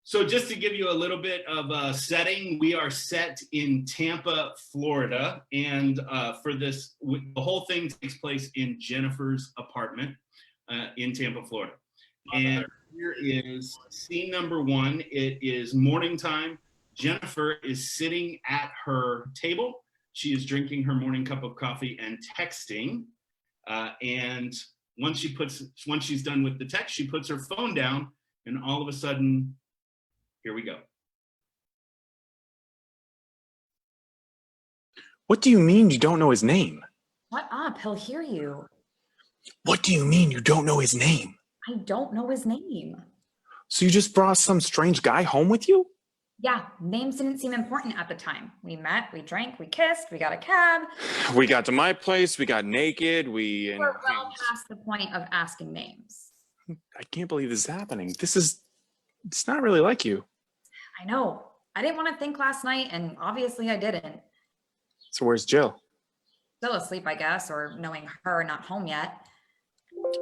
So just to give you a little bit of a setting, we are set in Tampa, Florida. And for this, the whole thing takes place in Jennifer's apartment in Tampa, Florida. And here is scene number one. It is morning time. Jennifer is sitting at her table. She is drinking her morning cup of coffee and texting. And once she's done with the text, she puts her phone down, and all of a sudden, here we go. What do you mean you don't know his name? Shut up, he'll hear you. What do you mean you don't know his name? I don't know his name. So you just brought some strange guy home with you? Yeah, names didn't seem important at the time. We met, we drank, we kissed, we got a cab. We got to my place, we got naked, We're well past the point of asking names. I can't believe this is happening. It's not really like you. I know. I didn't want to think last night, and obviously I didn't. So where's Jill? Still asleep, I guess, or knowing her not home yet.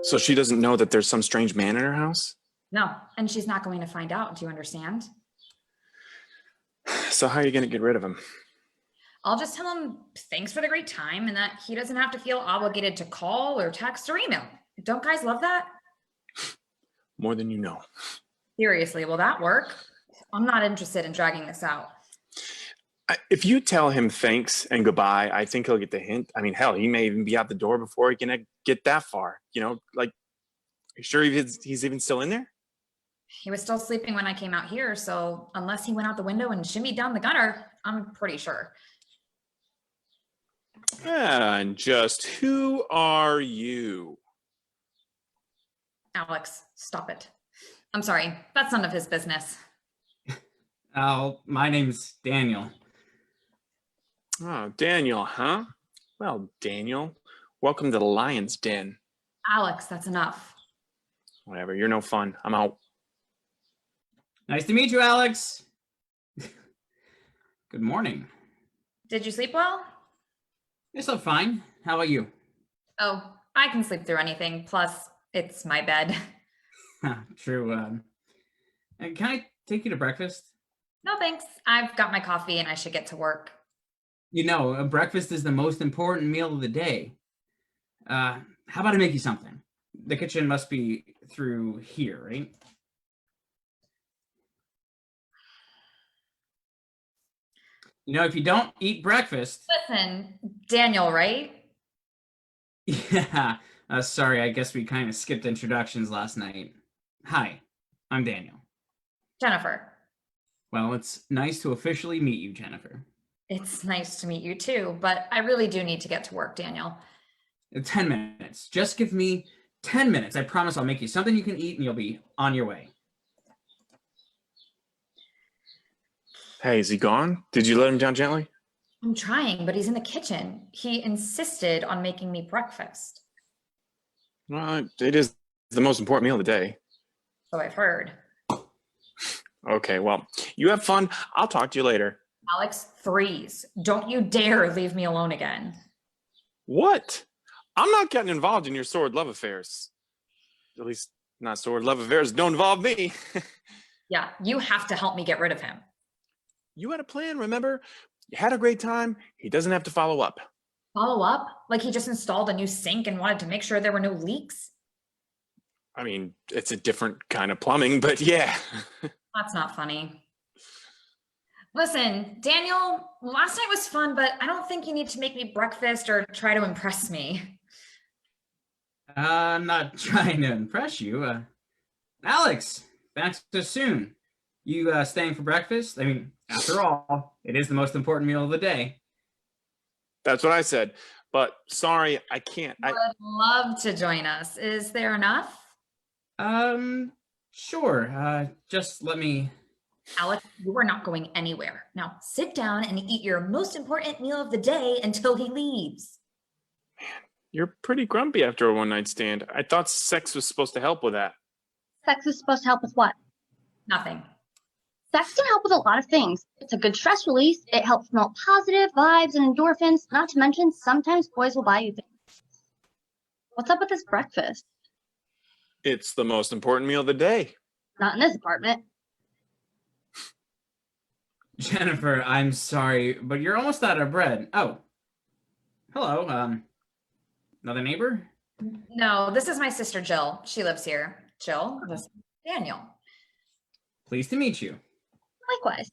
So she doesn't know that there's some strange man in her house? No, and she's not going to find out. Do you understand? So how are you going to get rid of him? I'll just tell him thanks for the great time and that he doesn't have to feel obligated to call or text or email. Don't guys love that? More than you know. Seriously, will that work? I'm not interested in dragging this out. If you tell him thanks and goodbye, I think he'll get the hint. I mean, hell, he may even be out the door before he can get that far. You know, like, are you sure he's even still in there? He was still sleeping when I came out here, so unless he went out the window and shimmied down the gutter, I'm pretty sure. And just who are you? Alex, stop it. I'm sorry, that's none of his business. Oh, my name's Daniel. Oh, Daniel, huh? Well, Daniel, welcome to the Lion's Den. Alex, that's enough. Whatever, you're no fun. I'm out. Nice to meet you, Alex. Good morning. Did you sleep well? I slept fine. How about you? Oh, I can sleep through anything. Plus, it's my bed. True. Can I take you to breakfast? No, thanks. I've got my coffee and I should get to work. You know, breakfast is the most important meal of the day. How about I make you something? The kitchen must be through here, right? You know, if you don't eat breakfast... Listen, Daniel, right? Yeah. Sorry, I guess we kind of skipped introductions last night. Hi, I'm Daniel. Jennifer. Well, it's nice to officially meet you, Jennifer. It's nice to meet you too, but I really do need to get to work, Daniel. 10 minutes. Just give me 10 minutes. I promise I'll make you something you can eat and you'll be on your way. Hey, is he gone? Did you let him down gently? I'm trying, but he's in the kitchen. He insisted on making me breakfast. Well, it is the most important meal of the day. So I've heard. Okay, well, you have fun. I'll talk to you later. Alex, freeze. Don't you dare leave me alone again. What? I'm not getting involved in your sordid love affairs. At least, not sordid love affairs don't involve me. Yeah, you have to help me get rid of him. You had a plan, remember? You had a great time. He doesn't have to follow up. Follow up? Like he just installed a new sink and wanted to make sure there were no leaks? I mean, it's a different kind of plumbing, but yeah. That's not funny. Listen, Daniel, last night was fun, but I don't think you need to make me breakfast or try to impress me. I'm not trying to impress you. Alex, back so soon. You staying for breakfast? I mean, after all, it is the most important meal of the day. That's what I said. But sorry, I can't. I would love to join us. Is there enough? Sure. Just let me... Alex, you are not going anywhere. Now sit down and eat your most important meal of the day until he leaves. Man, you're pretty grumpy after a one-night stand. I thought sex was supposed to help with that. Sex is supposed to help with what? Nothing. Sex can help with a lot of things. It's a good stress release. It helps promote positive vibes and endorphins. Not to mention, sometimes boys will buy you things. What's up with this breakfast? It's the most important meal of the day. Not in this apartment. Jennifer, I'm sorry, but you're almost out of bread. Oh, hello. Another neighbor? No, this is my sister Jill. She lives here. Jill, this is Daniel. Pleased to meet you. Likewise.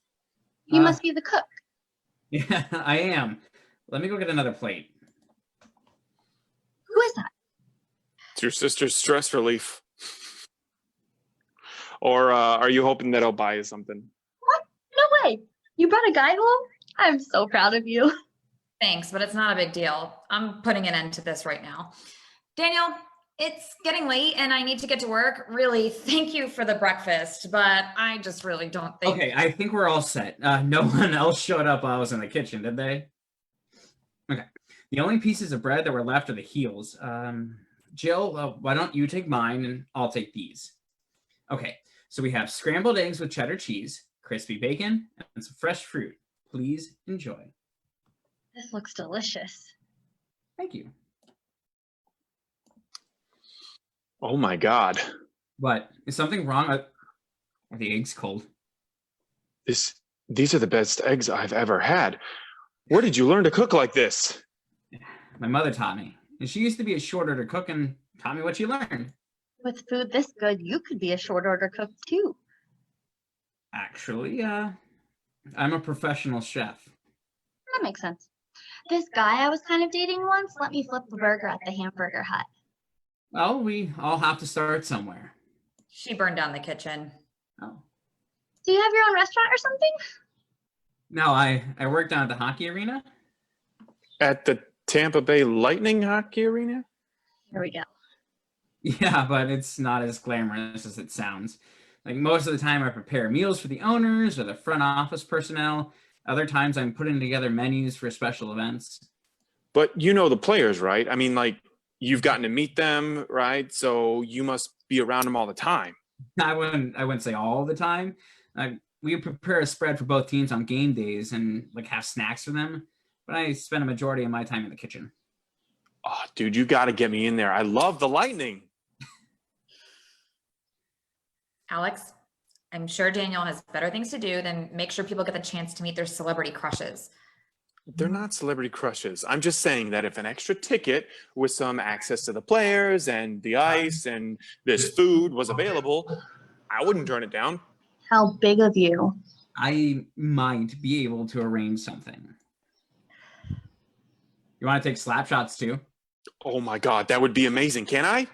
You Uh, must be the cook. Yeah, I am. Let me go get another plate. Who is that? It's your sister's stress relief. Or are you hoping that I'll buy you something? What? No way. You brought a guy home? I'm so proud of you. Thanks, but it's not a big deal. I'm putting an end to this right now. Daniel, it's getting late and I need to get to work. Really, thank you for the breakfast, but I just really don't think. Okay, I think we're all set. No one else showed up while I was in the kitchen, did they? Okay. The only pieces of bread that were left are the heels. Jill, why don't you take mine and I'll take these. Okay, so we have scrambled eggs with cheddar cheese, crispy bacon, and some fresh fruit. Please enjoy. This looks delicious. Thank you. Oh my God. What? Is something wrong? Are the eggs cold? These are the best eggs I've ever had. Where did you learn to cook like this? My mother taught me. And she used to be a short order cook and taught me what she learned. With food this good, you could be a short order cook too. Actually, I'm a professional chef. That makes sense. This guy I was kind of dating once let me flip the burger at the hamburger hut. Well, we all have to start somewhere. She burned down the kitchen. Oh. Do you have your own restaurant or something? No, I work down at the hockey arena. At the Tampa Bay Lightning hockey arena? Here we go. Yeah, but it's not as glamorous as it sounds. Like most of the time I prepare meals for the owners or the front office personnel. Other times I'm putting together menus for special events. But you know the players, right? I mean, like, you've gotten to meet them, right? So you must be around them all the time. I wouldn't say all the time. We prepare a spread for both teams on game days and like have snacks for them. But I spend a majority of my time in the kitchen. Oh, dude, you got to get me in there. I love the Lightning. Alex, I'm sure Daniel has better things to do than make sure people get the chance to meet their celebrity crushes. They're not celebrity crushes. I'm just saying that if an extra ticket with some access to the players and the ice and this food was available, I wouldn't turn it down. How big of you. I might be able to arrange something. You want to take slap shots too? Oh my God, that would be amazing. Can I?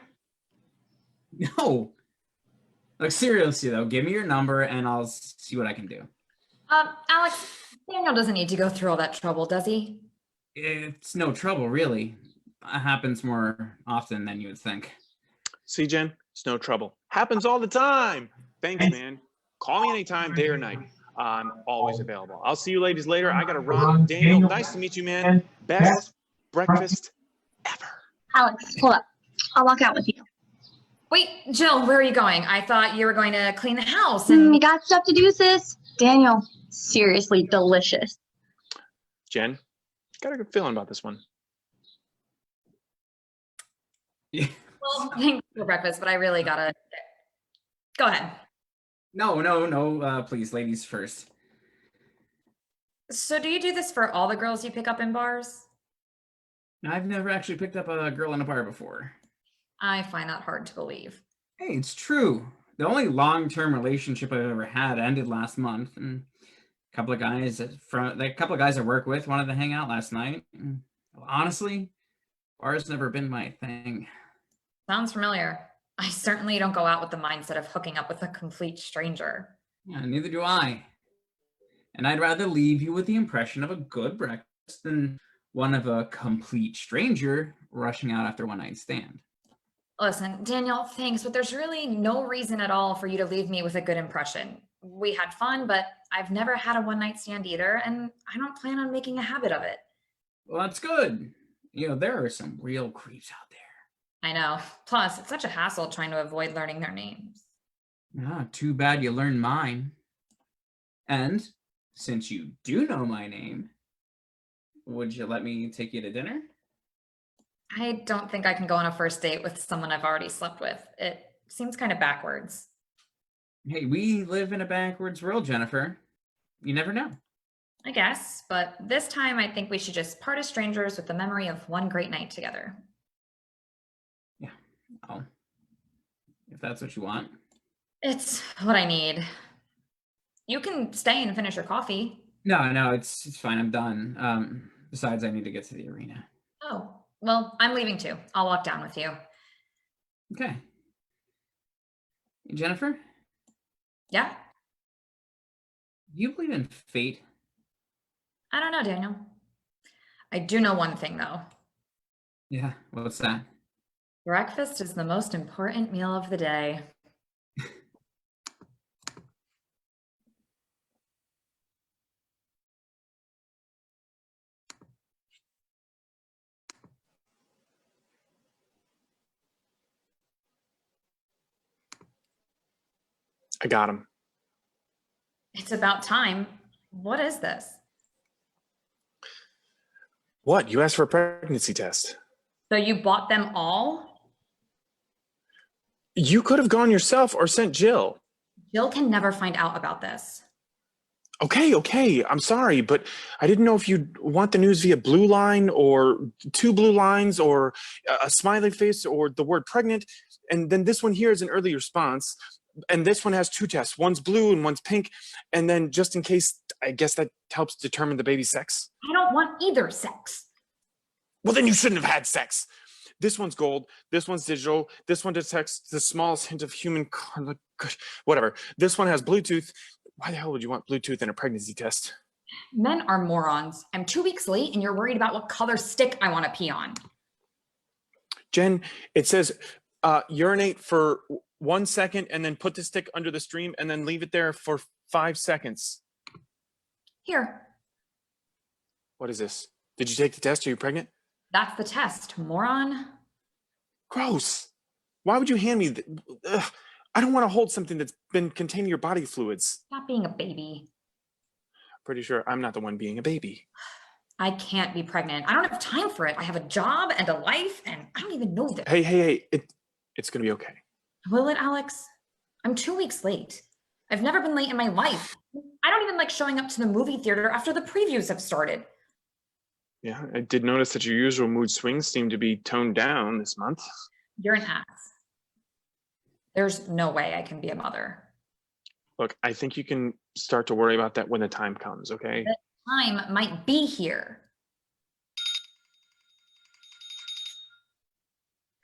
No. Like seriously though, give me your number and I'll see what I can do. Alex, Daniel doesn't need to go through all that trouble, does he? It's no trouble, really. It happens more often than you would think. See, Jen, it's no trouble. Happens all the time. Thanks, man. Call me anytime, day or night. I'm always available. I'll see you ladies later. I got to run. Daniel, nice to meet you, man. Best breakfast ever. Alex, hold up. I'll walk out with you. Wait, Jill, where are you going? I thought you were going to clean the house and We got stuff to do, sis. Daniel, seriously delicious. Jen, got a good feeling about this one. Yeah. well, thanks for breakfast, but I really gotta go ahead. No, please, ladies first. So do you do this for all the girls you pick up in bars? I've never actually picked up a girl in a bar before. I find that hard to believe. Hey, it's true. The only long-term relationship I've ever had ended last month, and a couple of guys I work with wanted to hang out last night. And honestly, bars never been my thing. Sounds familiar. I certainly don't go out with the mindset of hooking up with a complete stranger. Yeah, neither do I. And I'd rather leave you with the impression of a good breakfast than one of a complete stranger rushing out after one night stand. Listen, Daniel, thanks, but there's really no reason at all for you to leave me with a good impression. We had fun, but I've never had a one-night stand either, and I don't plan on making a habit of it. Well, that's good. You know, there are some real creeps out there. I know. Plus, it's such a hassle trying to avoid learning their names. Ah, too bad you learned mine. And since you do know my name, would you let me take you to dinner? I don't think I can go on a first date with someone I've already slept with. It seems kind of backwards. Hey, we live in a backwards world, Jennifer. You never know. I guess, but this time I think we should just part as strangers with the memory of one great night together. Yeah. Oh, if that's what you want. It's what I need. You can stay and finish your coffee. No, it's fine. I'm done. Besides, I need to get to the arena. Oh, well, I'm leaving too. I'll walk down with you. Okay. Jennifer, Yeah? do you believe in fate? I don't know, Daniel. I do know one thing though. Yeah. What's that? Breakfast is the most important meal of the day. I got him. It's about time. What is this? What? You asked for a pregnancy test. So you bought them all? You could have gone yourself or sent Jill. Jill can never find out about this. Okay. I'm sorry, but I didn't know if you'd want the news via blue line or 2 blue lines or a smiley face or the word pregnant. And then this one here is an early response. And this one has 2 tests. One's blue and one's pink. And then just in case, I guess that helps determine the baby's sex. I don't want either sex. Well, then you shouldn't have had sex. This one's gold. This one's digital. This one detects the smallest hint of human, whatever. This one has Bluetooth. Why the hell would you want Bluetooth in a pregnancy test? Men are morons. I'm 2 weeks late and you're worried about what color stick I want to pee on. Jen, it says urinate for 1 second and then put the stick under the stream and then leave it there for 5 seconds. Here, What is this? Did you take the test? Are you pregnant? that's the test, moron. Gross. Why would you hand me ugh. I don't want to hold something that's been containing your body fluids. Stop being a baby. Pretty sure I'm not the one being a baby. I can't be pregnant. I don't have time for it. I have a job and a life and I don't even know this. Hey, it's going to be okay. Will it, Alex? I'm 2 weeks late. I've never been late in my life. I don't even like showing up to the movie theater after the previews have started. Yeah, I did notice that your usual mood swings seem to be toned down this month. You're an ass. There's no way I can be a mother. Look, I think you can start to worry about that when the time comes, okay? The time might be here.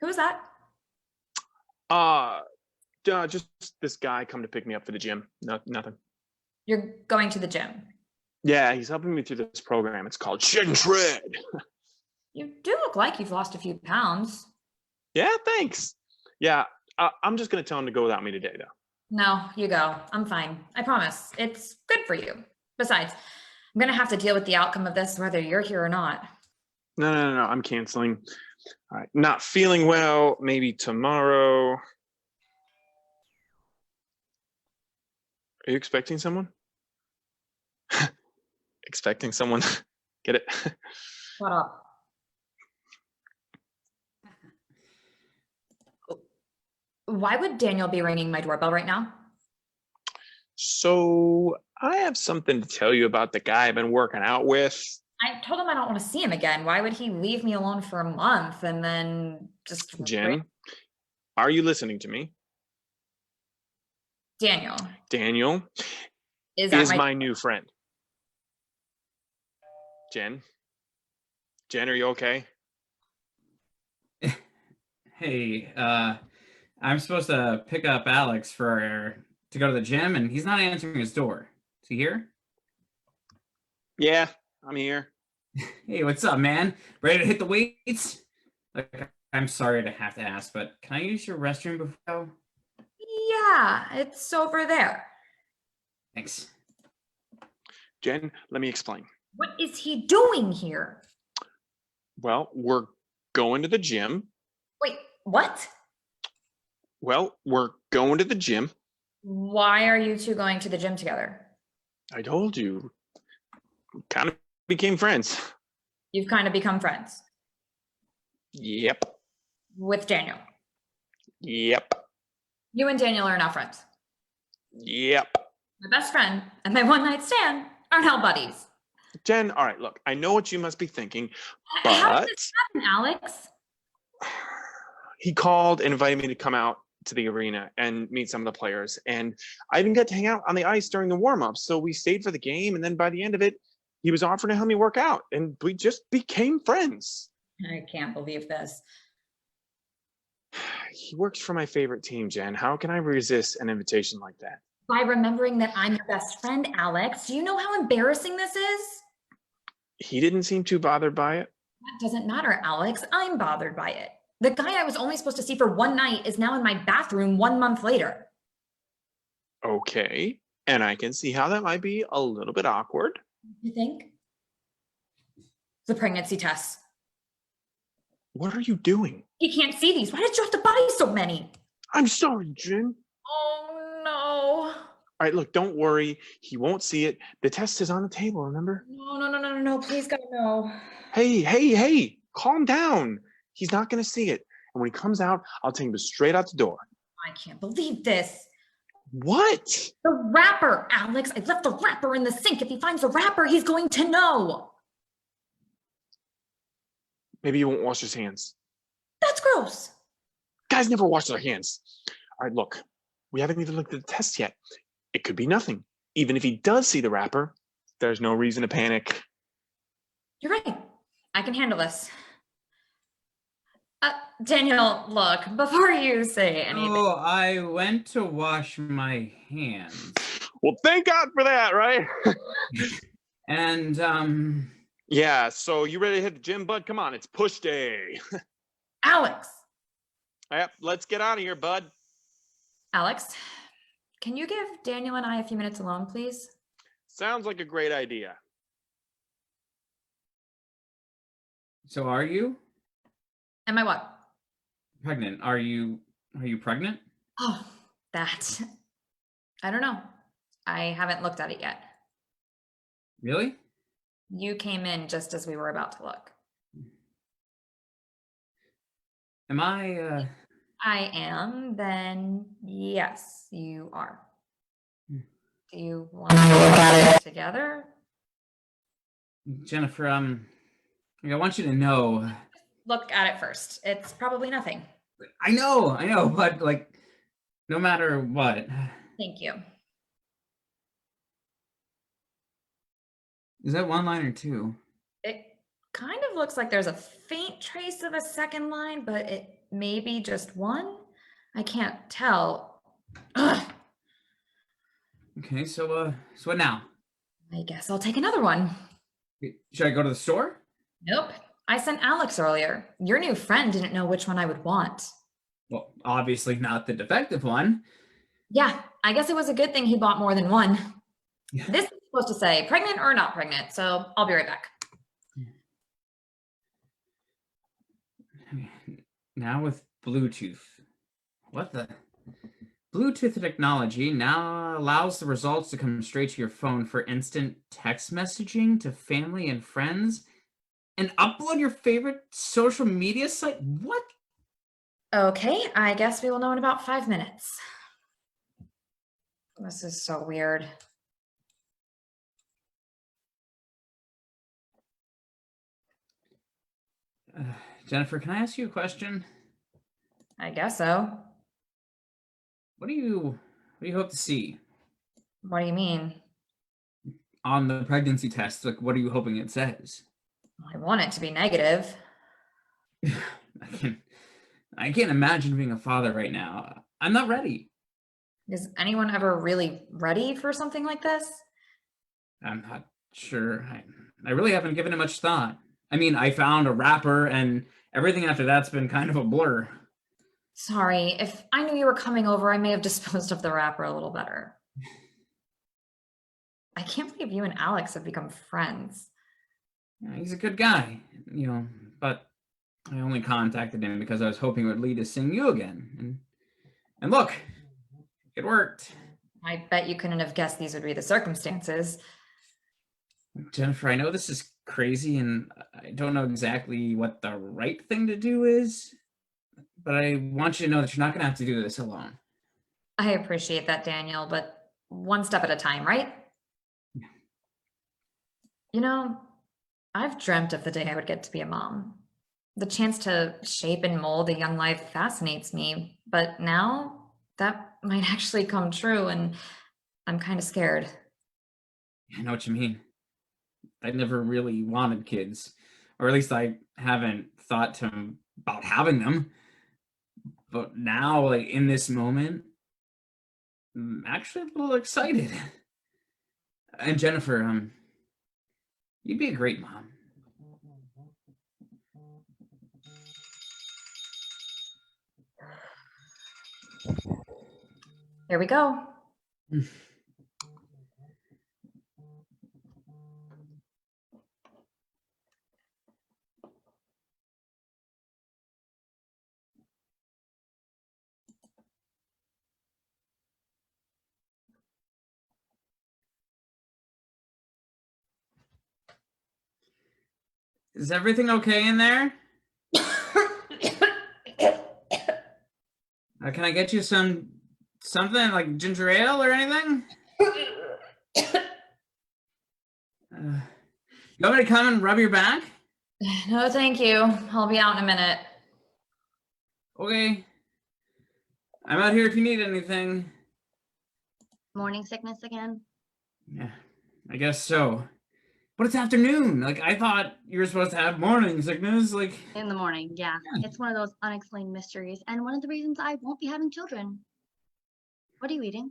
Who is that? Just this guy come to pick me up for the gym. No, nothing. You're going to the gym. Yeah, he's helping me through this program. It's called Shed and Shred. You do look like you've lost a few pounds. Yeah, thanks. Yeah, I'm just going to tell him to go without me today, though. No, you go. I'm fine. I promise. It's good for you. Besides, I'm going to have to deal with the outcome of this whether you're here or not. No, I'm canceling. All right, not feeling well, maybe tomorrow. Are you expecting someone? Expecting someone? Get it? Shut up. Why would Daniel be ringing my doorbell right now? So I have something to tell you about the guy I've been working out with. I told him I don't want to see him again. Why would he leave me alone for a month and then just... Jen, are you listening to me? Daniel is my new friend. Jen, are you okay? Hey, I'm supposed to pick up Alex to go to the gym, and he's not answering his door. Is he here? Yeah, I'm here. Hey, what's up, man? Ready to hit the weights? Like, I'm sorry to have to ask, but can I use your restroom before? Yeah, it's over there. Thanks. Jen, let me explain. What is he doing here? Well, we're going to the gym. Wait, what? Well, we're going to the gym. Why are you two going to the gym together? I told you. We kind of became friends. You've kind of become friends. Yep. With Daniel. Yep. You and Daniel are now friends. Yep. My best friend and my one night stand are now buddies. Jen, all right, look, I know what you must be thinking, How but did this happen, Alex? he called and invited me to come out to the arena and meet some of the players. And I even got to hang out on the ice during the warm-up. So we stayed for the game. And then by the end of it, he was offering to help me work out. And we just became friends. I can't believe this. He works for my favorite team, Jen. How can I resist an invitation like that? By remembering that I'm your best friend, Alex. Do you know how embarrassing this is? He didn't seem too bothered by it. That doesn't matter, Alex. I'm bothered by it. The guy I was only supposed to see for one night is now in my bathroom 1 month later. Okay. And I can see how that might be a little bit awkward. You think? The pregnancy tests. What are you doing? You can't see these. Why did you have to buy so many? I'm sorry, Jen. Oh, no. All right, look, don't worry. He won't see it. The test is on the table, remember? No. Please, God, no. Hey, calm down. He's not going to see it. And when he comes out, I'll take him straight out the door. I can't believe this. What? The wrapper, Alex. I left the wrapper in the sink. If he finds the wrapper, he's going to know. Maybe he won't wash his hands. That's gross. Guys never wash their hands. All right, look, we haven't even looked at the test yet. It could be nothing. Even if he does see the wrapper, there's no reason to panic. You're right. I can handle this. Daniel, look, before you say anything. Oh, I went to wash my hands. Well, thank God for that, right? And, Yeah, so you ready to hit the gym, bud? Come on, it's push day. Alex. Yep, let's get out of here, bud. Alex, can you give Daniel and I a few minutes alone, please? Sounds like a great idea. so are you Am I what? pregnant? Are you pregnant? Oh, that. I don't know. I haven't looked at it yet. Really? You came in just as we were about to look. Am I, I am, then yes, you are. Hmm. Do you want to look at it together? Jennifer, I want you to know. Look at it first. It's probably nothing. I know, but like, no matter what. Thank you. Is that one line or two? It kind of looks like there's a faint trace of a second line, but it may be just one. I can't tell. Ugh. Okay, so what now? I guess I'll take another one. Should I go to the store? Nope. I sent Alex earlier. Your new friend didn't know which one I would want. Well, obviously not the defective one. Yeah, I guess it was a good thing he bought more than one. Yeah. This is supposed to say pregnant or not pregnant, so I'll be right back. Now with Bluetooth. What the? Bluetooth technology now allows the results to come straight to your phone for instant text messaging to family and friends and upload your favorite social media site. What? Okay, I guess we will know in about 5 minutes. This is so weird. Jennifer, can I ask you a question? I guess so. What do you hope to see What do you mean? on the pregnancy test? Like, what are you hoping it says? I want it to be negative. I can't imagine being a father right now. I'm not ready. Is anyone ever really ready for something like this? I'm not sure. I really haven't given it much thought. I mean, I found a wrapper and everything after that's been kind of a blur. Sorry, if I knew you were coming over, I may have disposed of the wrapper a little better. I can't believe you and Alex have become friends. He's a good guy, but I only contacted him because I was hoping it would lead to seeing you again. And look, it worked. I bet you couldn't have guessed these would be the circumstances. Jennifer, I know this is crazy and I don't know exactly what the right thing to do is, but I want you to know that you're not going to have to do this alone. I appreciate that, Daniel, but one step at a time, right? You know, I've dreamt of the day I would get to be a mom. The chance to shape and mold a young life fascinates me, but now that might actually come true, and I'm kind of scared. I know what you mean. I never really wanted kids, or at least I haven't thought about having them. But now, like in this moment, I'm actually a little excited. And Jennifer, you'd be a great mom. Here we go. Is everything okay in there? Can I get you something like ginger ale or anything? You want me to come and rub your back? No, thank you. I'll be out in a minute. Okay. I'm out here if you need anything. Morning sickness again? Yeah, I guess so. But it's afternoon. Like, I thought you were supposed to have morning sickness. Like, In the morning, yeah. It's one of those unexplained mysteries, and one of the reasons I won't be having children. What are you eating?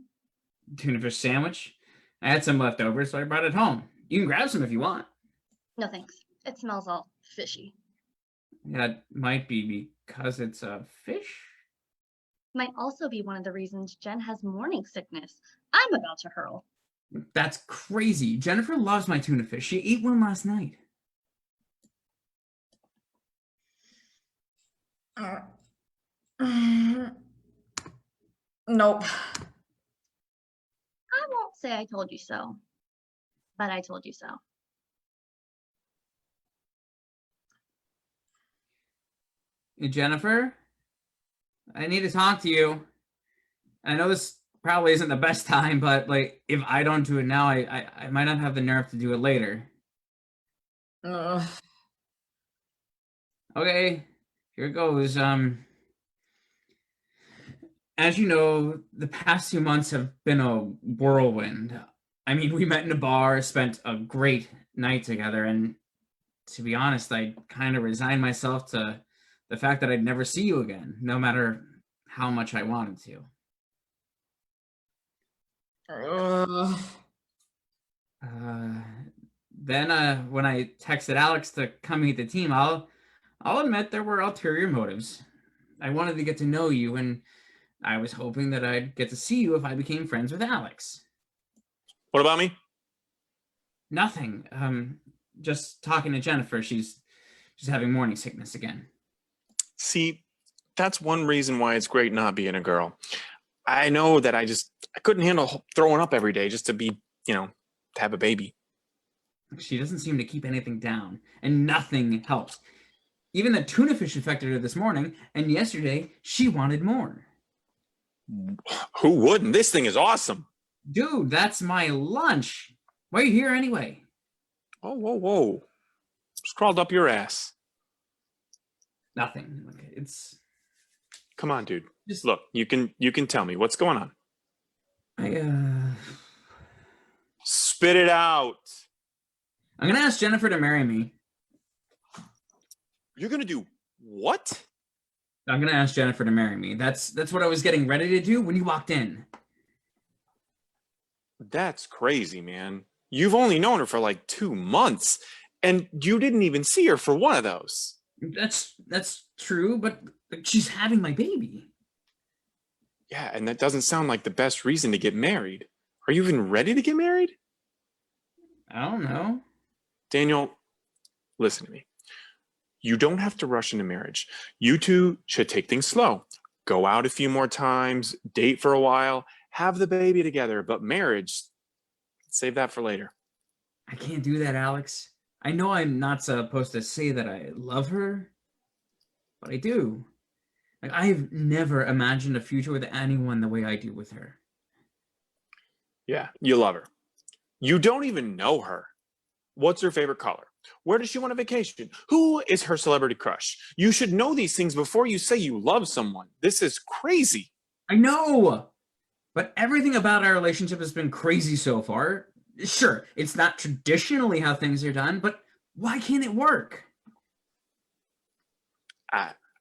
tuna fish sandwich. I had some left over, so I brought it home. You can grab some if you want. No thanks. It smells all fishy. That might be because it's a fish. Might also be one of the reasons Jen has morning sickness. I'm about to hurl. That's crazy. Jennifer loves my tuna fish. She ate one last night. Nope. I won't say I told you so, but I told you so. Hey, Jennifer, I need to talk to you. I know this probably isn't the best time, but like, if I don't do it now, I might not have the nerve to do it later. Ugh. Okay, here it goes. As you know, the past 2 months have been a whirlwind. I mean, we met in a bar, spent a great night together, and to be honest, I kind of resigned myself to the fact that I'd never see you again, no matter how much I wanted to. Ugh. Then when I texted Alex to come meet the team, I'll admit there were ulterior motives. I wanted to get to know you, and I was hoping that I'd get to see you if I became friends with Alex. What about me? Nothing. Just talking to Jennifer. She's having morning sickness again. See, that's one reason why it's great not being a girl. I know that I couldn't handle throwing up every day just to be, to have a baby. She doesn't seem to keep anything down, and nothing helps. Even the tuna fish affected her this morning, and yesterday she wanted more. Who wouldn't? This thing is awesome. Dude, that's my lunch. Why are you here anyway? Oh, whoa. Just crawled up your ass. Nothing. It's Come on, dude. just Look, you can tell me what's going on. Spit it out. I'm gonna ask Jennifer to marry me. You're gonna do what? I'm gonna ask Jennifer to marry me. That's what I was getting ready to do when you walked in. That's crazy, man. You've only known her for like 2 months, and you didn't even see her for one of those. That's true, but she's having my baby. Yeah, and that doesn't sound like the best reason to get married. Are you even ready to get married? I don't know. Daniel, listen to me. You don't have to rush into marriage. You two should take things slow. Go out a few more times, date for a while, have the baby together, but marriage, save that for later. I can't do that, Alex. I know I'm not supposed to say that I love her, but I do. Like, I've never imagined a future with anyone the way I do with her. Yeah, you love her. You don't even know her. What's her favorite color? Where does she want a vacation? Who is her celebrity crush? You should know these things before you say you love someone. This is crazy. I know, but everything about our relationship has been crazy so far. Sure, it's not traditionally how things are done, but why can't it work?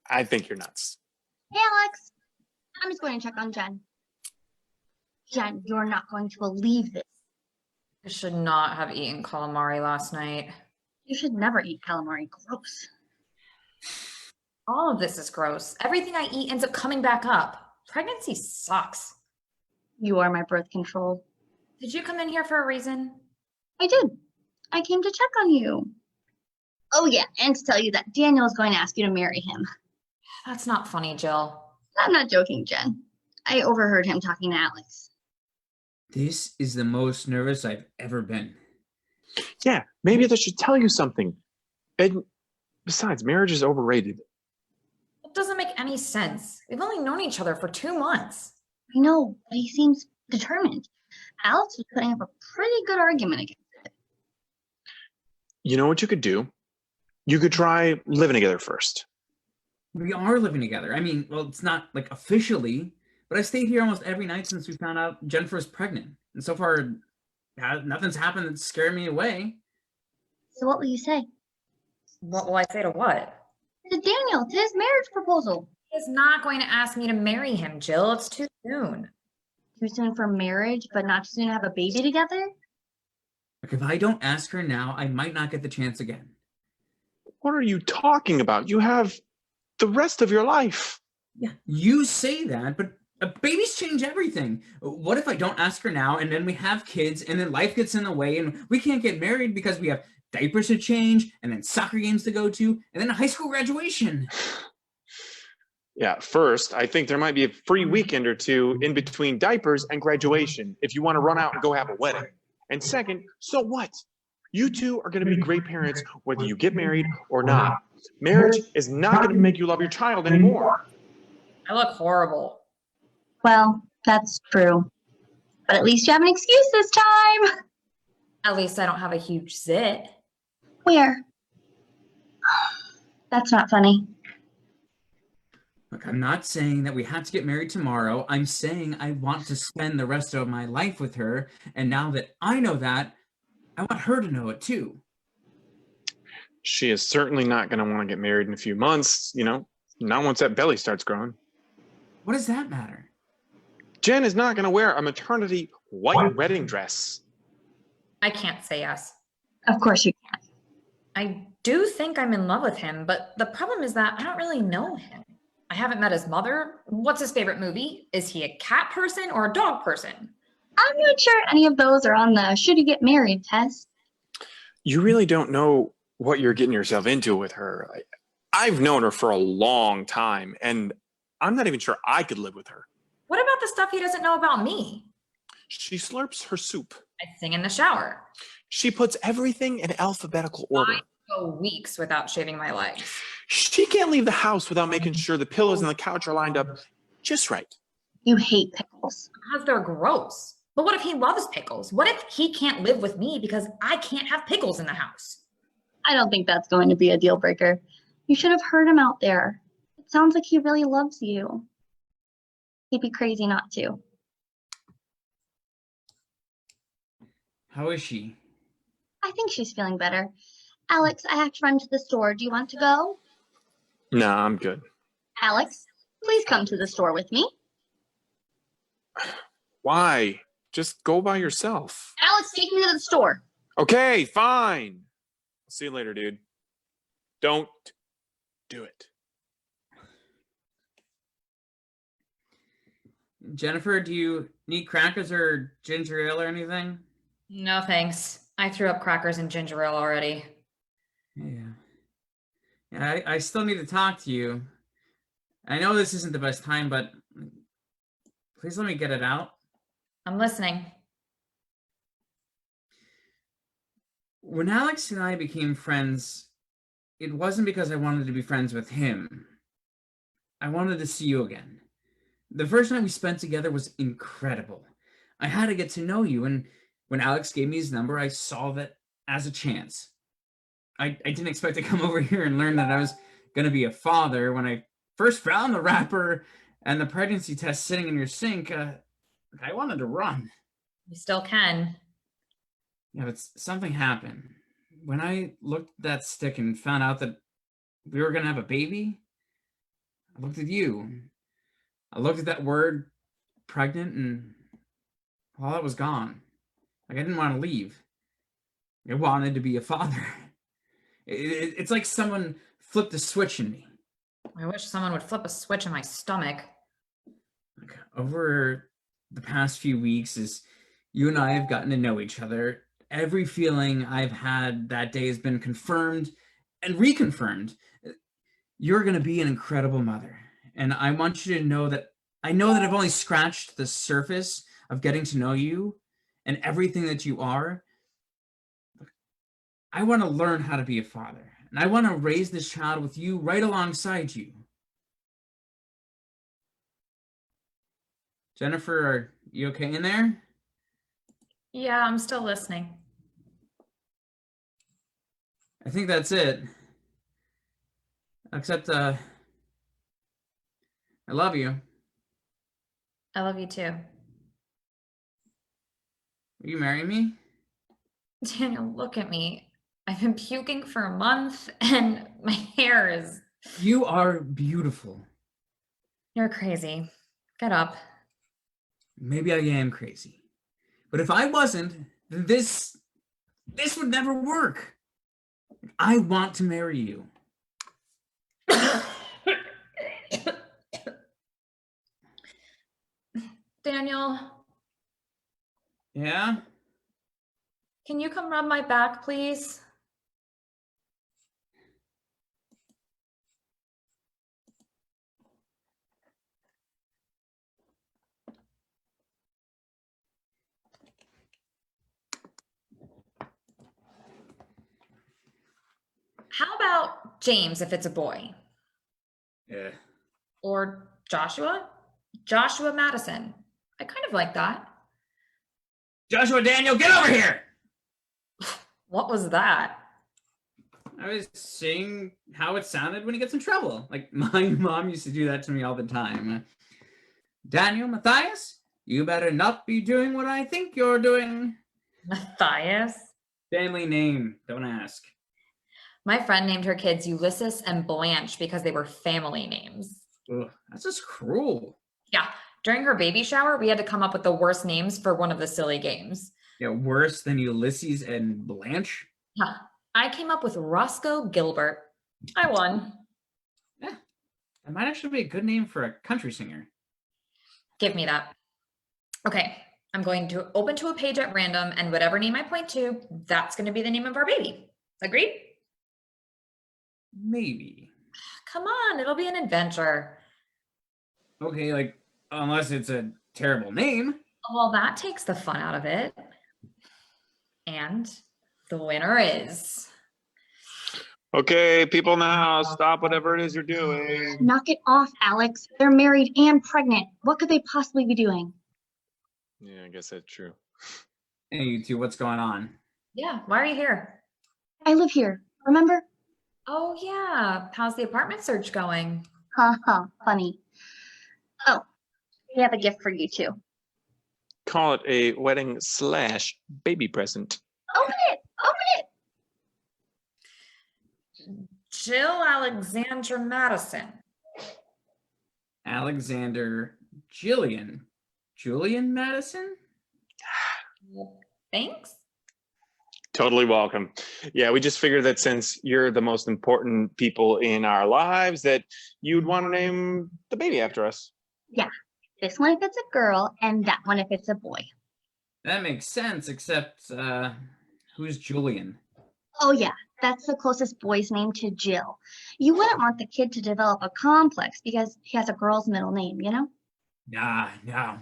I think you're nuts. Hey, Alex. I'm just going to check on Jen. Jen, you're not going to believe this. I should not have eaten calamari last night. You should never eat calamari. Gross. All of this is gross. Everything I eat ends up coming back up. Pregnancy sucks. You are my birth control. Did you come in here for a reason? I did. I came to check on you. Oh, yeah, and to tell you that Daniel is going to ask you to marry him. That's not funny, Jill. I'm not joking, Jen. I overheard him talking to Alex. This is the most nervous I've ever been. Yeah, maybe that should tell you something. And besides, marriage is overrated. It doesn't make any sense. We've only known each other for 2 months. I know, but he seems determined. Alex was putting up a pretty good argument against it. You know what you could do? You could try living together first. We are living together. I mean, well, it's not like officially, but I stayed here almost every night since we found out Jennifer's pregnant. And so far, nothing's happened that's scared me away. So what will you say? What will I say to what? To Daniel, to his marriage proposal. He's not going to ask me to marry him, Jill. It's too soon. Too soon for marriage, but not too soon to have a baby together? Like, if I don't ask her now, I might not get the chance again. What are you talking about? You have the rest of your life. Yeah, you say that, but babies change everything. What if I don't ask her now, and then we have kids, and then life gets in the way, and we can't get married because we have diapers to change, and then soccer games to go to, and then a high school graduation? Yeah, first, I think there might be a free weekend or two in between diapers and graduation if you want to run out and go have a wedding. And second, so what? You two are going to be great parents whether you get married or not. Marriage is not going to make you love your child anymore. I look horrible. Well, that's true. But at least you have an excuse this time. At least I don't have a huge zit. Where? That's not funny. Look, I'm not saying that we have to get married tomorrow. I'm saying I want to spend the rest of my life with her. And now that I know that, I want her to know it too. She is certainly not going to want to get married in a few months, not once that belly starts growing. What does that matter? Jen is not going to wear a maternity white wedding dress. I can't say yes. Of course you can. I do think I'm in love with him, but the problem is that I don't really know him. I haven't met his mother. What's his favorite movie? Is he a cat person or a dog person? I'm not sure any of those are on the should you get married test. You really don't know what you're getting yourself into with her. I've known her for a long time, and I'm not even sure I could live with her. What about the stuff he doesn't know about me? She slurps her soup. I sing in the shower. She puts everything in alphabetical order. I go weeks without shaving my legs. She can't leave the house without making sure the pillows and the couch are lined up just right. You hate pickles. Because they're gross. But what if he loves pickles? What if he can't live with me because I can't have pickles in the house? I don't think that's going to be a deal breaker. You should have heard him out there. It sounds like he really loves you. He'd be crazy not to. How is she? I think she's feeling better. Alex, I have to run to the store. Do you want to go? No, I'm good. Alex, please come to the store with me. Why? Just go by yourself. Alex, take me to the store. Okay, fine. I'll see you later, dude. Don't do it. Jennifer, do you need crackers or ginger ale or anything? No thanks. I threw up crackers and ginger ale already. Yeah, I still need to talk to you. I know this isn't the best time, but please let me get it out. I'm listening. When Alex and I became friends, it wasn't because I wanted to be friends with him. I wanted to see you again. The first night we spent together was incredible. I had to get to know you, and when Alex gave me his number, I saw that as a chance. I didn't expect to come over here and learn that I was going to be a father when I first found the wrapper and the pregnancy test sitting in your sink. I wanted to run. You still can. Yeah, but something happened. When I looked at that stick and found out that we were going to have a baby, I looked at you. I looked at that word, pregnant, and all that was gone. Like, I didn't want to leave. I wanted to be a father. It's like someone flipped a switch in me. I wish someone would flip a switch in my stomach. Like, over the past few weeks, as you and I have gotten to know each other, every feeling I've had that day has been confirmed and reconfirmed. You're going to be an incredible mother. And I want you to know that I know that I've only scratched the surface of getting to know you and everything that you are. I want to learn how to be a father. And I want to raise this child with you right alongside you. Jennifer, are you okay in there? Yeah, I'm still listening. I think that's it. Except, I love you. I love you too. Will you marry me? Daniel, look at me. I've been puking for a month and my hair is... You are beautiful. You're crazy. Get up. Maybe I am crazy. But if I wasn't, then this would never work. I want to marry you. Daniel, Yeah? can you come rub my back, please? How about James if it's a boy? Yeah. Or Joshua? Joshua Madison. I kind of like that. Joshua Daniel, get over here! What was that? I was saying how it sounded when he gets in trouble. Like, my mom used to do that to me all the time. Daniel Matthias, you better not be doing what I think you're doing. Matthias? Family name, don't ask. My friend named her kids Ulysses and Blanche because they were family names. Ugh, that's just cruel. Yeah, during her baby shower, we had to come up with the worst names for one of the silly games. Yeah, worse than Ulysses and Blanche? Huh. I came up with Roscoe Gilbert. I won. Yeah, that might actually be a good name for a country singer. Give me that. Okay, I'm going to open to a page at random, and whatever name I point to, that's going to be the name of our baby. Agreed? Maybe. Come on, it'll be an adventure. Okay, like, unless it's a terrible name. Well, that takes the fun out of it. And the winner is... Okay, people now, stop whatever it is you're doing. Knock it off, Alex. They're married and pregnant. What could they possibly be doing? Yeah, I guess that's true. Hey, you two, what's going on? Yeah, why are you here? I live here, remember? Oh, yeah. How's the apartment search going? Haha, funny. Oh, we have a gift for you too. Call it a wedding/baby present. Open it! Open it! Jill Alexandra Madison. Alexander Julian Madison? Thanks. Totally welcome. Yeah, we just figured that since you're the most important people in our lives, that you'd want to name the baby after us. Yeah, this one if it's a girl, and that one if it's a boy. That makes sense, except, who's Julian? Oh yeah, that's the closest boy's name to Jill. You wouldn't want the kid to develop a complex because he has a girl's middle name, you know? Nah,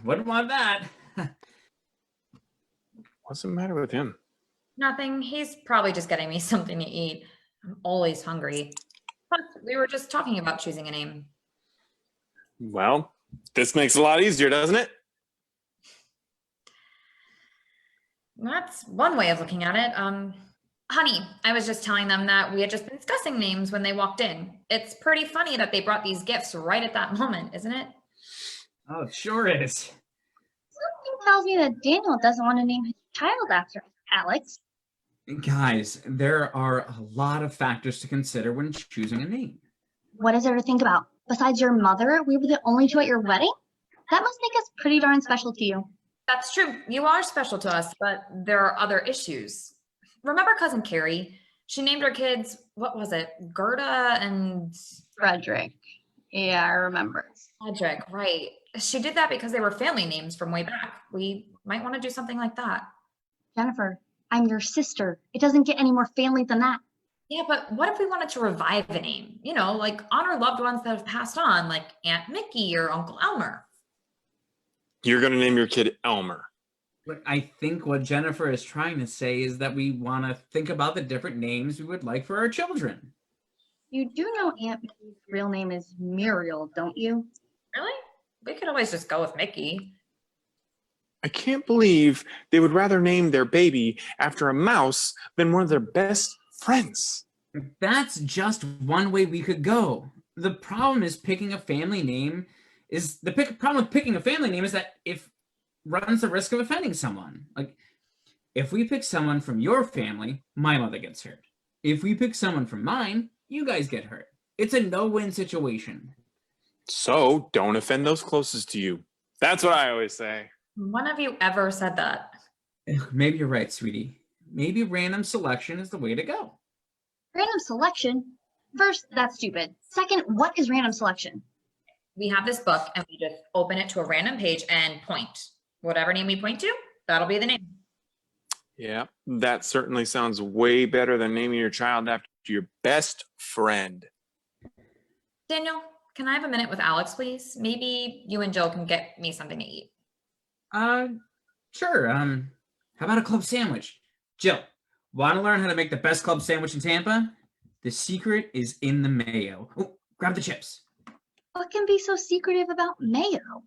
wouldn't want that. What's the matter with him? Nothing. He's probably just getting me something to eat. I'm always hungry. Plus, we were just talking about choosing a name. Well, this makes it a lot easier, doesn't it? That's one way of looking at it. Honey, I was just telling them that we had just been discussing names when they walked in. It's pretty funny that they brought these gifts right at that moment, isn't it? Oh, it sure is. Something tells me that Daniel doesn't want to name his child after Alex. Guys, there are a lot of factors to consider when choosing a name. What is there to think about? Besides your mother, we were the only two at your wedding? That must make us pretty darn special to you. That's true. You are special to us, but there are other issues. Remember cousin Carrie? She named her kids, what was it? Gerda and Frederick. Yeah, I remember. Frederick, right. She did that because they were family names from way back. We might want to do something like that. Jennifer, I'm your sister. It doesn't get any more family than that. Yeah, but what if we wanted to revive a name? You know, like honor loved ones that have passed on, like Aunt Mickey or Uncle Elmer. You're going to name your kid Elmer. But I think what Jennifer is trying to say is that we want to think about the different names we would like for our children. You do know Aunt Mickey's real name is Muriel, don't you? Really? We could always just go with Mickey. I can't believe they would rather name their baby after a mouse than one of their best friends. That's just one way we could go. The problem is picking a family name is problem with picking a family name is that if runs the risk of offending someone. Like if we pick someone from your family, my mother gets hurt. If we pick someone from mine, you guys get hurt. It's a no-win situation. So don't offend those closest to you. That's what I always say. When have you ever said that? Maybe you're right, sweetie. Maybe random selection is the way to go. Random selection? First, that's stupid. Second, what is random selection? We have this book and we just open it to a random page and point. Whatever name we point to, that'll be the name. Yeah, that certainly sounds way better than naming your child after your best friend. Daniel, can I have a minute with Alex, please? Maybe you and Jill can get me something to eat. Sure. How about a club sandwich? Jill, want to learn how to make the best club sandwich in Tampa? The secret is in the mayo. Oh, grab the chips. What can be so secretive about mayo?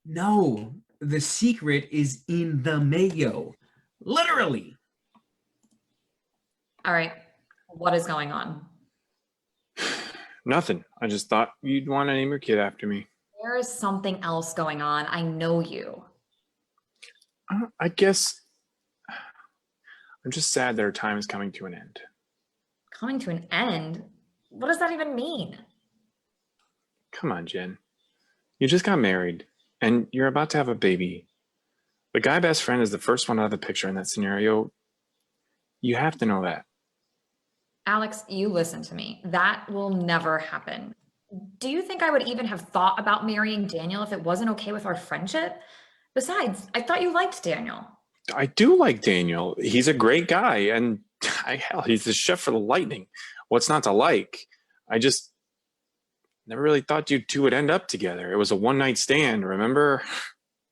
No, the secret is in the mayo. Literally. All right, what is going on? Nothing. I just thought you'd want to name your kid after me. There is something else going on. I know you. I guess I'm just sad that our time is coming to an end. Coming to an end? What does that even mean? Come on, Jen. You just got married and you're about to have a baby. The guy best friend is the first one out of the picture in that scenario. You have to know that. Alex, you listen to me. That will never happen. Do you think I would even have thought about marrying Daniel if it wasn't okay with our friendship? Besides, I thought you liked Daniel. I do like Daniel. He's a great guy, and hell, he's the chef for the Lightning. What's not to like? I just never really thought you two would end up together. It was a one-night stand, remember?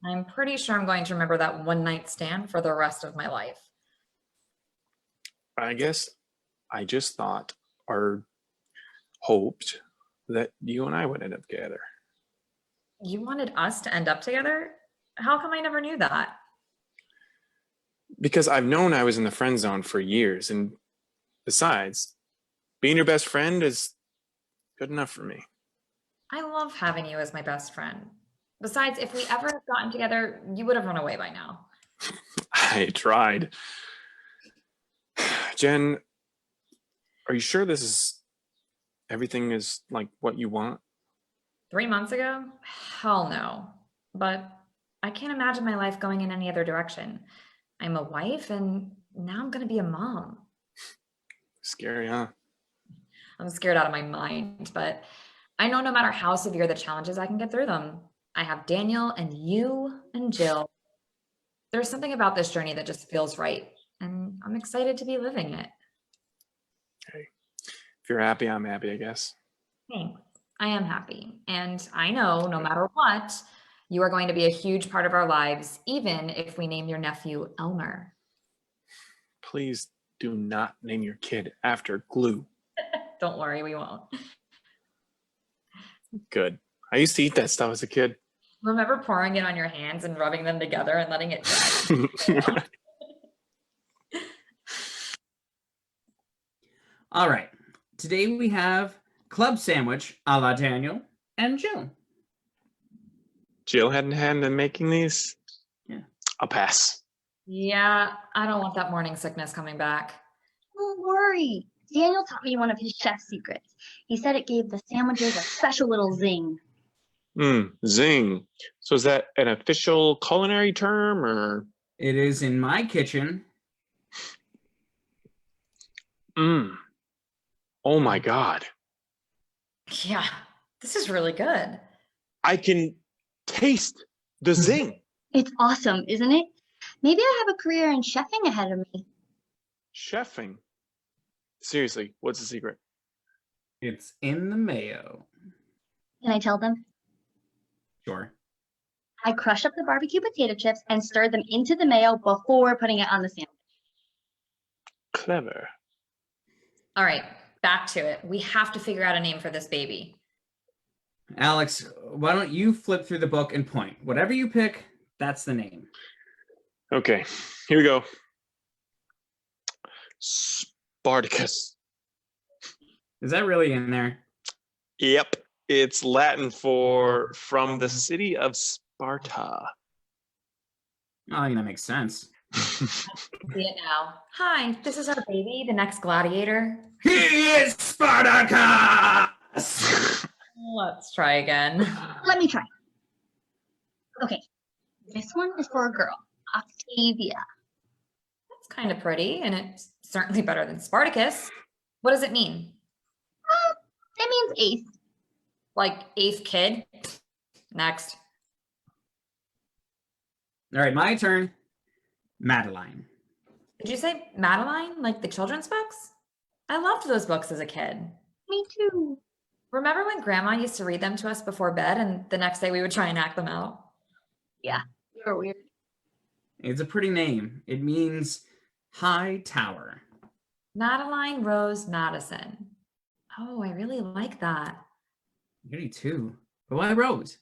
I'm pretty sure I'm going to remember that one night stand for the rest of my life. I guess I just thought or hoped that you and I would end up together. You wanted us to end up together? How come I never knew that? Because I've known I was in the friend zone for years, and besides, being your best friend is good enough for me. I love having you as my best friend. Besides, if we ever had gotten together, you would have run away by now. I tried. Jen, are you sure everything is like what you want? 3 months ago? Hell no. But I can't imagine my life going in any other direction. I'm a wife and now I'm going to be a mom. Scary, huh? I'm scared out of my mind, but I know no matter how severe the challenges, I can get through them. I have Daniel and you and Jill. There's something about this journey that just feels right, and I'm excited to be living it. Hey, if you're happy, I'm happy, I guess. Thanks. I am happy, and I know no matter what, you are going to be a huge part of our lives, even if we name your nephew Elmer. Please do not name your kid after glue. Don't worry, we won't. Good. I used to eat that stuff as a kid. Remember pouring it on your hands and rubbing them together and letting it dry? All right. Today we have club sandwich a la Daniel and Jill. Jill hadn't hand in making these? Yeah. I'll pass. Yeah, I don't want that morning sickness coming back. Don't worry. Daniel taught me one of his chef secrets. He said it gave the sandwiches a special little zing. Zing. So is that an official culinary term or? It is in my kitchen. Oh my God. Yeah, this is really good. I can taste the zing. It's awesome, isn't it? Maybe I have a career in chefing ahead of me. Chefing. Seriously, what's the secret? It's in the mayo. Can I tell them? Sure. I crush up the barbecue potato chips and stir them into the mayo before putting it on the sandwich. Clever. All right, back to it. We have to figure out a name for this baby. Alex, why don't you flip through the book and point? Whatever you pick, that's the name. Okay, here we go. Spartacus. Is that really in there? Yep, it's Latin for from the city of Sparta. Oh, that makes sense. See it now. Hi, this is our baby, the next gladiator. He is Spartacus! Let's try again. Let me try. Okay, this one is for a girl, Octavia. That's kind of pretty, and it's certainly better than Spartacus. What does it mean? It means eighth. Like eighth kid? Next. All right, my turn. Madeline. Did you say Madeline, like the children's books? I loved those books as a kid. Me too. Remember when Grandma used to read them to us before bed, and the next day we would try and act them out? Yeah, you're weird. It's a pretty name. It means high tower. Madeline Rose Madison. Oh, I really like that. You do too. But why Rose?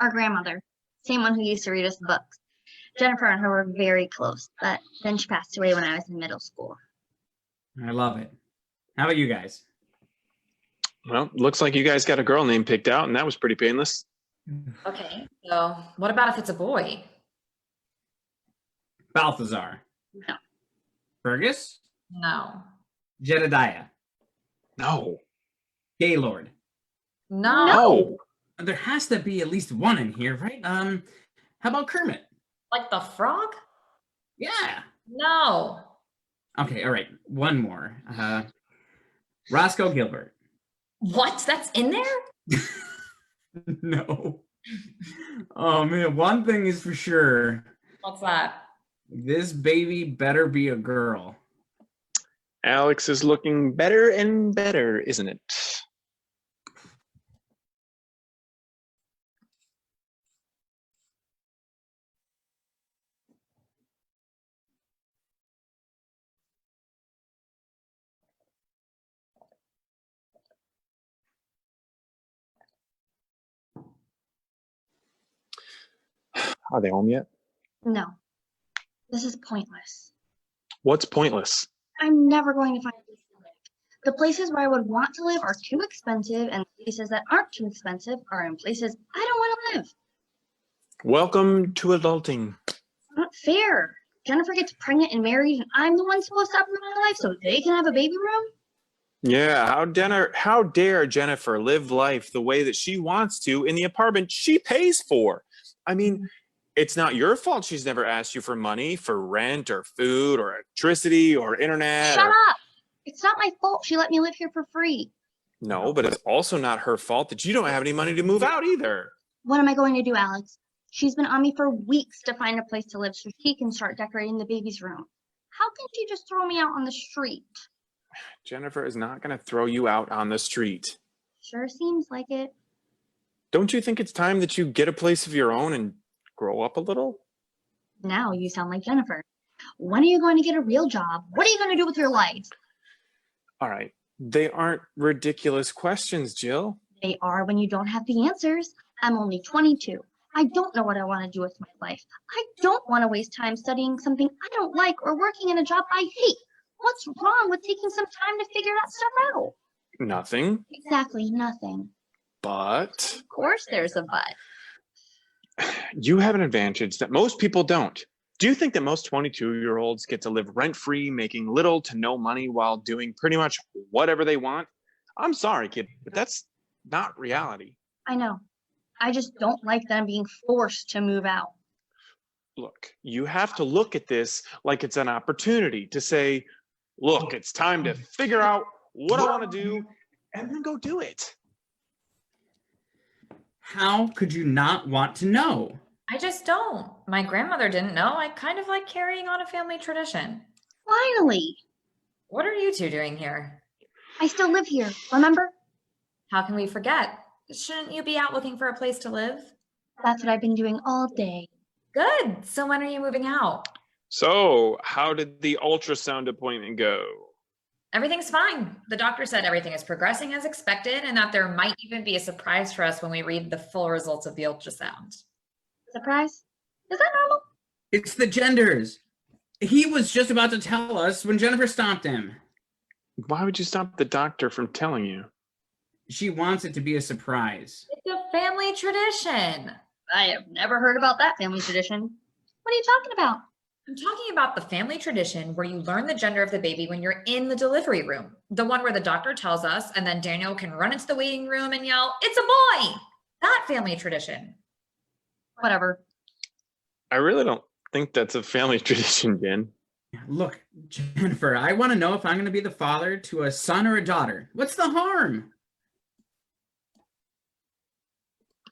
Our grandmother, same one who used to read us the books. Jennifer and her were very close, but then she passed away when I was in middle school. I love it. How about you guys? Well, looks like you guys got a girl name picked out, and that was pretty painless. Okay, so what about if it's a boy? Balthazar. No. Fergus. No. Jedediah. No. Gaylord. No. No. There has to be at least one in here, right? How about Kermit? Like the frog? Yeah. No. Okay, all right. One more. Roscoe Gilbert. What? That's in there? No. Oh man, one thing is for sure. What's that? This baby better be a girl. Alex is looking better and better, isn't it? Are they home yet? No, this is pointless. What's pointless? I'm never going to find a place to live. The places where I would want to live are too expensive, and the places that aren't too expensive are in places I don't want to live. Welcome to adulting. Not fair. Jennifer gets pregnant and married, and I'm the one supposed to have my life so they can have a baby room? Yeah, how dare Jennifer live life the way that she wants to in the apartment she pays for? I mean, it's not your fault she's never asked you for money for rent or food or electricity or internet. Shut up! It's not my fault she let me live here for free. No, but it's also not her fault that you don't have any money to move out either. What am I going to do, Alex? She's been on me for weeks to find a place to live so she can start decorating the baby's room. How can she just throw me out on the street? Jennifer is not going to throw you out on the street. Sure seems like it. Don't you think it's time that you get a place of your own and grow up a little? Now you sound like Jennifer. When are you going to get a real job? What are you going to do with your life? All right. They aren't ridiculous questions, Jill. They are when you don't have the answers. I'm only 22. I don't know what I want to do with my life. I don't want to waste time studying something I don't like or working in a job I hate. What's wrong with taking some time to figure that stuff out? Nothing, Exactly nothing. but Of course there's a but. you have an advantage that most people don't. Do you think that most 22-year-olds get to live rent-free, making little to no money while doing pretty much whatever they want? I'm sorry, kid, but that's not reality. I know. I just don't like them being forced to move out. Look, you have to look at this like it's an opportunity to say, look, it's time to figure out what I want to do and then go do it. How could you not want to know? I just don't. My grandmother didn't know. I kind of like carrying on a family tradition. Finally! What are you two doing here? I still live here, remember? How can we forget? Shouldn't you be out looking for a place to live? That's what I've been doing all day. Good. So when are you moving out? So, how did the ultrasound appointment go? Everything's fine. The doctor said everything is progressing as expected and that there might even be a surprise for us when we read the full results of the ultrasound. Surprise? Is that normal? It's the genders. He was just about to tell us when Jennifer stopped him. Why would you stop the doctor from telling you? She wants it to be a surprise. It's a family tradition. I have never heard about that family tradition. What are you talking about? I'm talking about the family tradition where you learn the gender of the baby when you're in the delivery room. The one where the doctor tells us and then Daniel can run into the waiting room and yell, "It's a boy!" That family tradition. Whatever. I really don't think that's a family tradition, Jen. Look, Jennifer, I want to know if I'm going to be the father to a son or a daughter. What's the harm?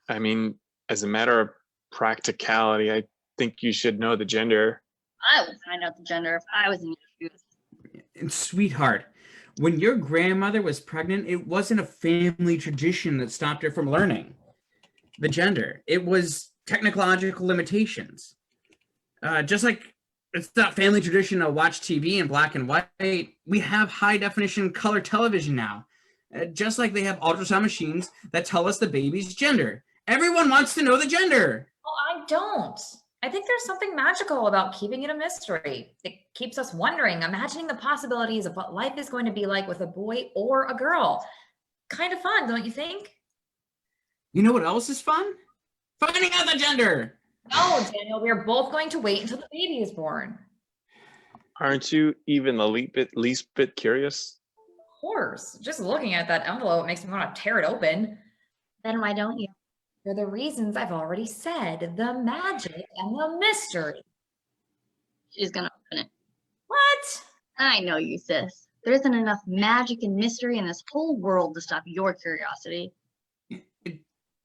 I mean, as a matter of practicality, I think you should know the gender. I would find out the gender if I was in your shoes. And sweetheart, when your grandmother was pregnant, it wasn't a family tradition that stopped her from learning the gender. It was technological limitations. Just like it's not family tradition to watch TV in black and white, we have high definition color television now. Just like they have ultrasound machines that tell us the baby's gender. Everyone wants to know the gender. Well, I don't. I think there's something magical about keeping it a mystery. It keeps us wondering, imagining the possibilities of what life is going to be like with a boy or a girl. Kind of fun, don't you think? You know what else is fun? Finding out the gender. No, Daniel, we're both going to wait until the baby is born. Aren't you even the least bit curious? Of course. Just looking at that envelope makes me want to tear it open. Then why don't you? For the reasons I've already said, the magic and the mystery. She's gonna open it. What? I know you, sis. There isn't enough magic and mystery in this whole world to stop your curiosity.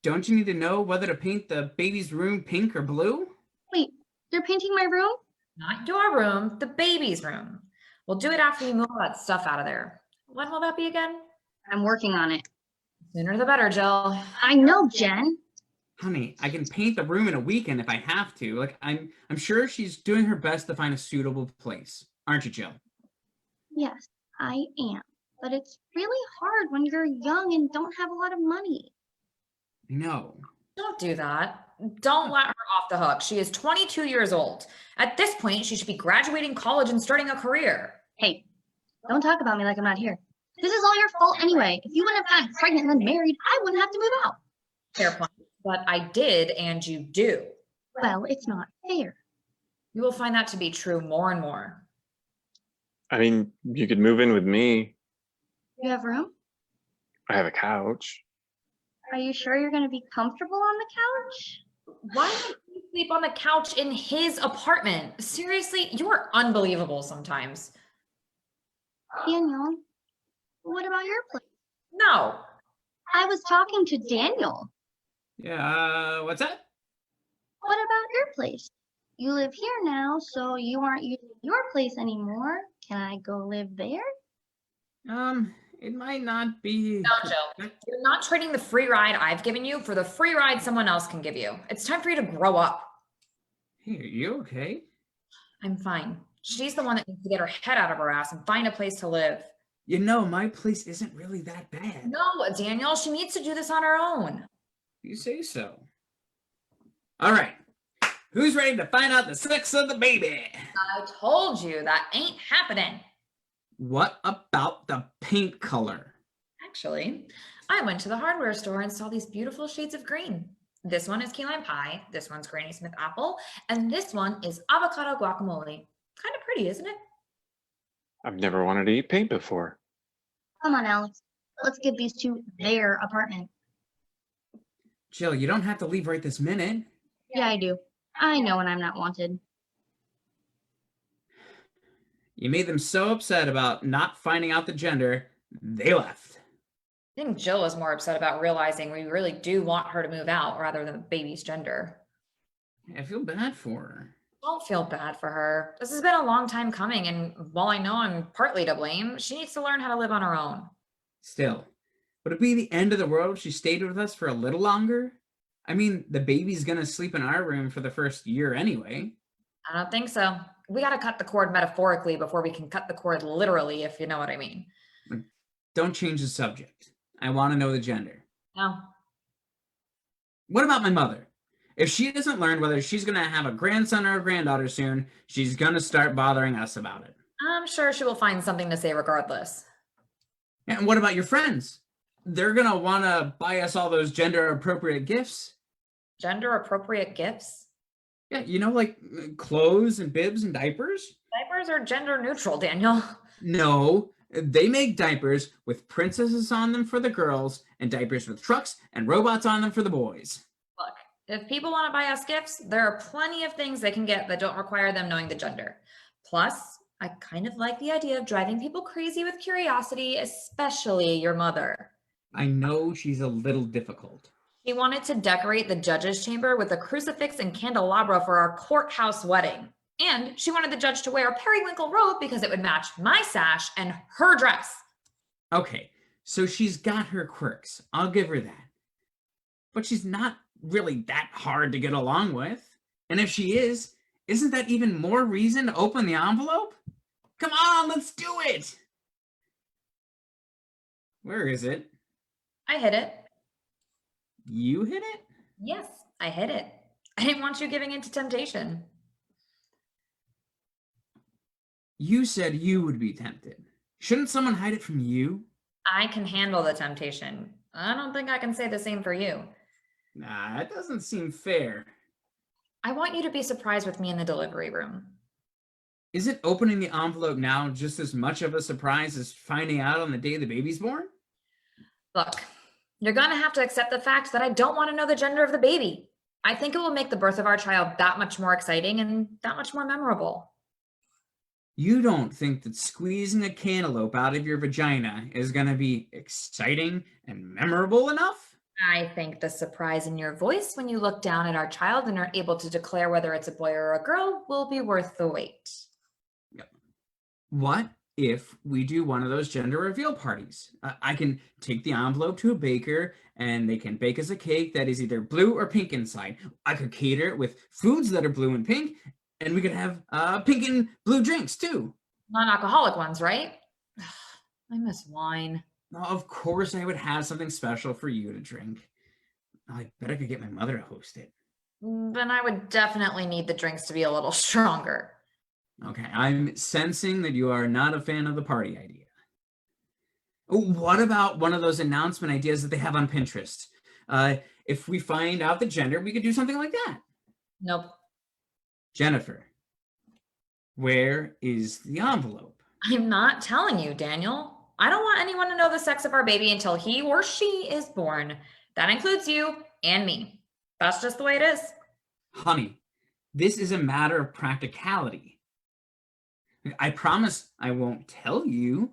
Don't you need to know whether to paint the baby's room pink or blue? Wait, you're painting my room? Not your room, the baby's room. We'll do it after we move all that stuff out of there. When will that be again? I'm working on it. Sooner the better, Jill. I know, Jen. Honey, I can paint the room in a weekend if I have to. Like I'm sure she's doing her best to find a suitable place. Aren't you, Jill? Yes, I am. But it's really hard when you're young and don't have a lot of money. I know. Don't do that. Don't let her off the hook. She is 22 years old. At this point, she should be graduating college and starting a career. Hey, don't talk about me like I'm not here. This is all your fault anyway. If you wouldn't have gotten pregnant and then married, I wouldn't have to move out. Fair point. But I did, and you do. Well, it's not fair. You will find that to be true more and more. I mean, you could move in with me. You have room? I have a couch. Are you sure you're going to be comfortable on the couch? Why don't you sleep on the couch in his apartment? Seriously, you are unbelievable sometimes. Daniel, what about your place? No. I was talking to Daniel. Yeah, what's that? What about your place? You live here now, so you aren't using your place anymore. Can I go live there? It might not be. No, Jill. You're not trading the free ride I've given you for the free ride someone else can give you. It's time for you to grow up. Hey, are you okay? I'm fine. She's the one that needs to get her head out of her ass and find a place to live. You know, my place isn't really that bad. No, Daniel, she needs to do this on her own. You say so. All right. Who's ready to find out the sex of the baby? I told you that ain't happening. What about the paint color? Actually, I went to the hardware store and saw these beautiful shades of green. This one is key lime pie, this one's Granny Smith apple, and this one is avocado guacamole. Kind of pretty, isn't it? I've never wanted to eat paint before. Come on, Alex. Let's give these two their apartment. Jill, you don't have to leave right this minute. Yeah, I do. I know when I'm not wanted. You made them so upset about not finding out the gender, they left. I think Jill is more upset about realizing we really do want her to move out rather than the baby's gender. I feel bad for her. Don't feel bad for her. This has been a long time coming, and while I know I'm partly to blame, she needs to learn how to live on her own. Still, would it be the end of the world if she stayed with us for a little longer? I mean, the baby's gonna sleep in our room for the first year anyway. I don't think so. We got to cut the cord metaphorically before we can cut the cord literally, if you know what I mean. Don't change the subject. I want to know the gender. No. What about my mother? If she doesn't learn whether she's going to have a grandson or a granddaughter soon, she's going to start bothering us about it. I'm sure she will find something to say regardless. And what about your friends? They're going to want to buy us all those gender-appropriate gifts. Gender-appropriate gifts? Yeah, you know, like clothes and bibs and diapers? Diapers are gender neutral, Daniel. No, they make diapers with princesses on them for the girls and diapers with trucks and robots on them for the boys. Look, if people want to buy us gifts, there are plenty of things they can get that don't require them knowing the gender. Plus, I kind of like the idea of driving people crazy with curiosity, especially your mother. I know she's a little difficult. She wanted to decorate the judge's chamber with a crucifix and candelabra for our courthouse wedding. And she wanted the judge to wear a periwinkle robe because it would match my sash and her dress. Okay, so she's got her quirks. I'll give her that. But she's not really that hard to get along with. And if she is, isn't that even more reason to open the envelope? Come on, let's do it! Where is it? I hid it. You hit it? Yes, I hid it. I didn't want you giving in to temptation. You said you would be tempted. Shouldn't someone hide it from you? I can handle the temptation. I don't think I can say the same for you. Nah, that doesn't seem fair. I want you to be surprised with me in the delivery room. Is it opening the envelope now just as much of a surprise as finding out on the day the baby's born? Look, you're going to have to accept the fact that I don't want to know the gender of the baby. I think it will make the birth of our child that much more exciting and that much more memorable. You don't think that squeezing a cantaloupe out of your vagina is going to be exciting and memorable enough? I think the surprise in your voice when you look down at our child and are able to declare whether it's a boy or a girl will be worth the wait. What if we do one of those gender reveal parties? I can take the envelope to a baker and they can bake us a cake that is either blue or pink inside. I could cater it with foods that are blue and pink, and we could have pink and blue drinks too. Non-alcoholic ones, right? I miss wine. Of course I would have something special for you to drink. I bet I could get my mother to host it. Then I would definitely need the drinks to be a little stronger. Okay, I'm sensing that you are not a fan of the party idea. Oh, what about one of those announcement ideas that they have on Pinterest? If we find out the gender, we could do something like that. Nope. Jennifer, where is the envelope? I'm not telling you, Daniel. I don't want anyone to know the sex of our baby until he or she is born. That includes you and me. That's just the way it is. Honey, this is a matter of practicality. I promise I won't tell you.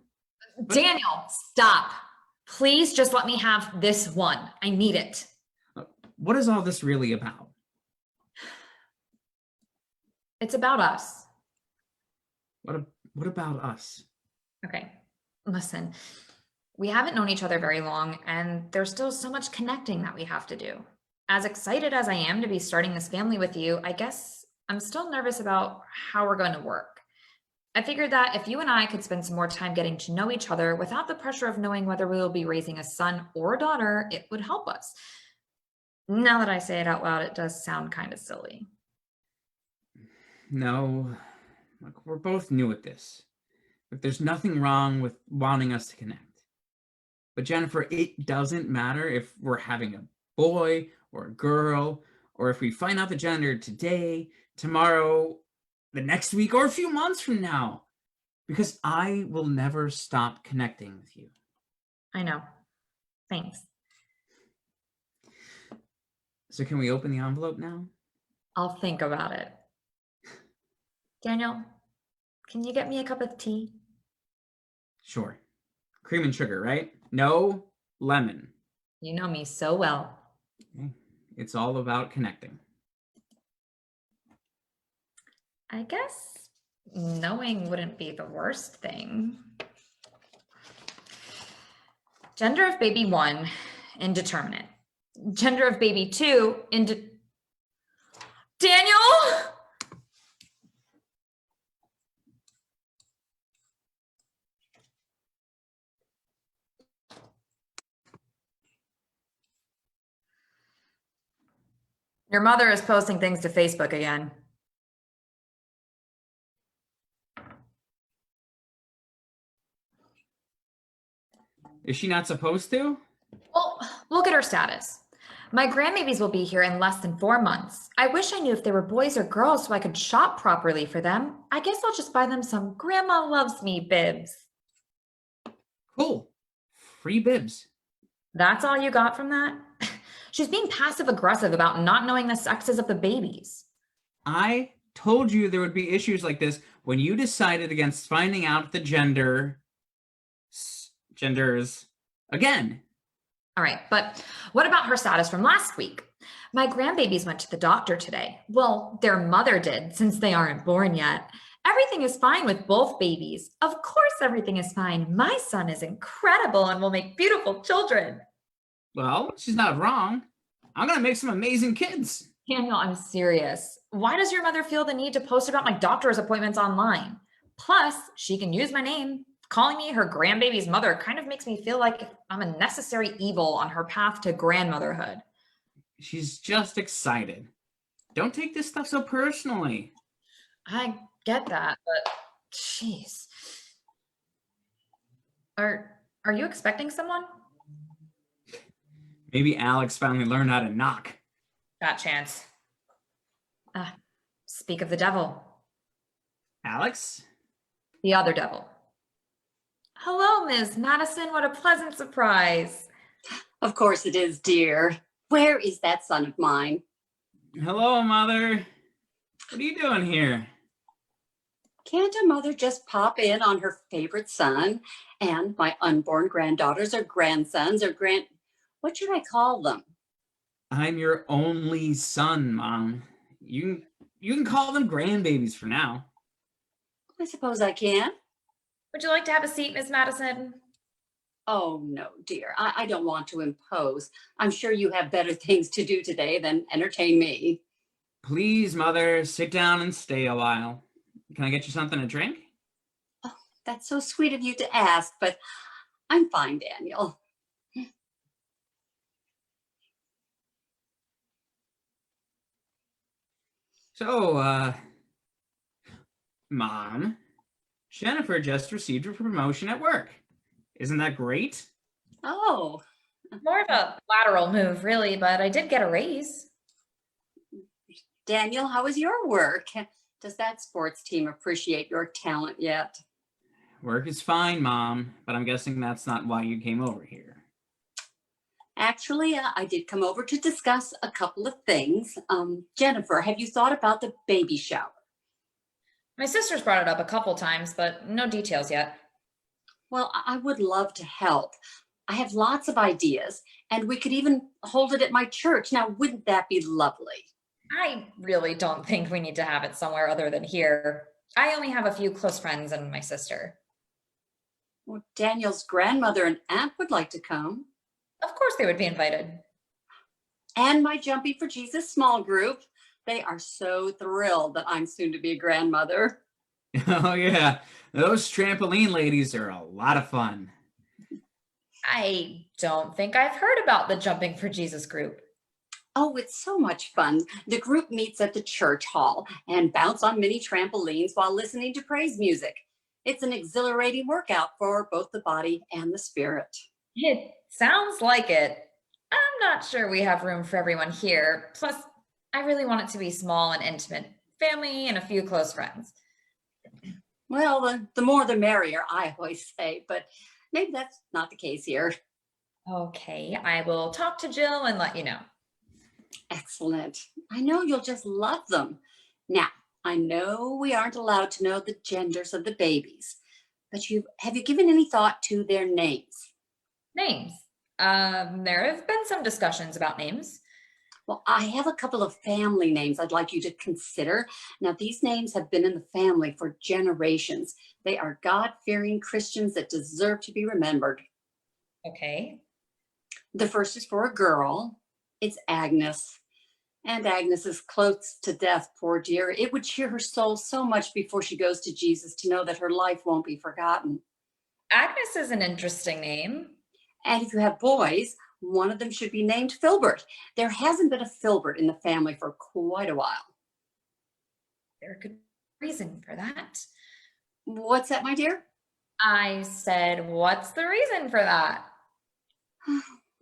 Daniel, stop. Please just let me have this one. I need it. What is all this really about? It's about us. What about us? Okay, listen. We haven't known each other very long, and there's still so much connecting that we have to do. As excited as I am to be starting this family with you, I guess I'm still nervous about how we're going to work. I figured that if you and I could spend some more time getting to know each other without the pressure of knowing whether we will be raising a son or a daughter, it would help us. Now that I say it out loud, it does sound kind of silly. No, look, we're both new at this. Look, there's nothing wrong with wanting us to connect. But Jennifer, it doesn't matter if we're having a boy or a girl, or if we find out the gender today, tomorrow, the next week, or a few months from now, because I will never stop connecting with you. I know. Thanks. So can we open the envelope now? I'll think about it. Daniel, can you get me a cup of tea? Sure. Cream and sugar, right? No lemon. You know me so well. Okay. It's all about connecting. I guess knowing wouldn't be the worst thing. Gender of baby 1, indeterminate. Gender of baby 2, Daniel! Your mother is posting things to Facebook again. Is she not supposed to? Well, look at her status. My grandbabies will be here in less than 4 months. I wish I knew if they were boys or girls so I could shop properly for them. I guess I'll just buy them some Grandma Loves Me bibs. Cool. Free bibs. That's all you got from that? She's being passive aggressive about not knowing the sexes of the babies. I told you there would be issues like this when you decided against finding out the genders again. All right, but what about her status from last week? My grandbabies went to the doctor today. Well, their mother did, since they aren't born yet. Everything is fine with both babies. Of course everything is fine. My son is incredible and will make beautiful children. Well, she's not wrong. I'm gonna make some amazing kids. Daniel, I'm serious. Why does your mother feel the need to post about my doctor's appointments online? Plus, she can use my name. Calling me her grandbaby's mother kind of makes me feel like I'm a necessary evil on her path to grandmotherhood. She's just excited. Don't take this stuff so personally. I get that, but jeez. Are you expecting someone? Maybe Alex finally learned how to knock. That chance. Speak of the devil. Alex? The other devil. Hello, Ms. Madison. What a pleasant surprise. Of course it is, dear. Where is that son of mine? Hello, Mother. What are you doing here? Can't a mother just pop in on her favorite son and my unborn granddaughters or grandsons or what should I call them? I'm your only son, Mom. You can call them grandbabies for now. I suppose I can. Would you like to have a seat, Ms. Madison? Oh, no, dear. I don't want to impose. I'm sure you have better things to do today than entertain me. Please, Mother, sit down and stay a while. Can I get you something to drink? Oh, that's so sweet of you to ask, but I'm fine, Daniel. So, Mom, Jennifer just received a promotion at work. Isn't that great? Oh, More of a lateral move, really, but I did get a raise. Daniel, how is your work? Does that sports team appreciate your talent yet? Work is fine, Mom, but I'm guessing that's not why you came over here. Actually, I did come over to discuss a couple of things. Jennifer, have you thought about the baby shower? My sister's brought it up a couple times, but no details yet. Well, I would love to help. I have lots of ideas, and we could even hold it at my church. Now, wouldn't that be lovely? I really don't think we need to have it somewhere other than here. I only have a few close friends and my sister. Well, Daniel's grandmother and aunt would like to come. Of course they would be invited. And my Jumping for Jesus small group. They are so thrilled that I'm soon to be a grandmother. Oh, yeah. Those trampoline ladies are a lot of fun. I don't think I've heard about the Jumping for Jesus group. Oh, it's so much fun. The group meets at the church hall and bounce on mini trampolines while listening to praise music. It's an exhilarating workout for both the body and the spirit. It sounds like it. I'm not sure we have room for everyone here. Plus, I really want it to be small and intimate. Family and a few close friends. Well, the more the merrier, I always say, but maybe that's not the case here. Okay, I will talk to Jill and let you know. Excellent. I know you'll just love them. Now, I know we aren't allowed to know the genders of the babies, but have you given any thought to their names? Names. There have been some discussions about names. Well, I have a couple of family names I'd like you to consider. Now, these names have been in the family for generations. They are God-fearing Christians that deserve to be remembered. Okay. The first is for a girl. It's Agnes. And Agnes is close to death, poor dear. It would cheer her soul so much before she goes to Jesus to know that her life won't be forgotten. Agnes is an interesting name. And if you have boys, one of them should be named Filbert. There hasn't been a Filbert in the family for quite a while. There could be a reason for that. What's that, my dear? I said, what's the reason for that?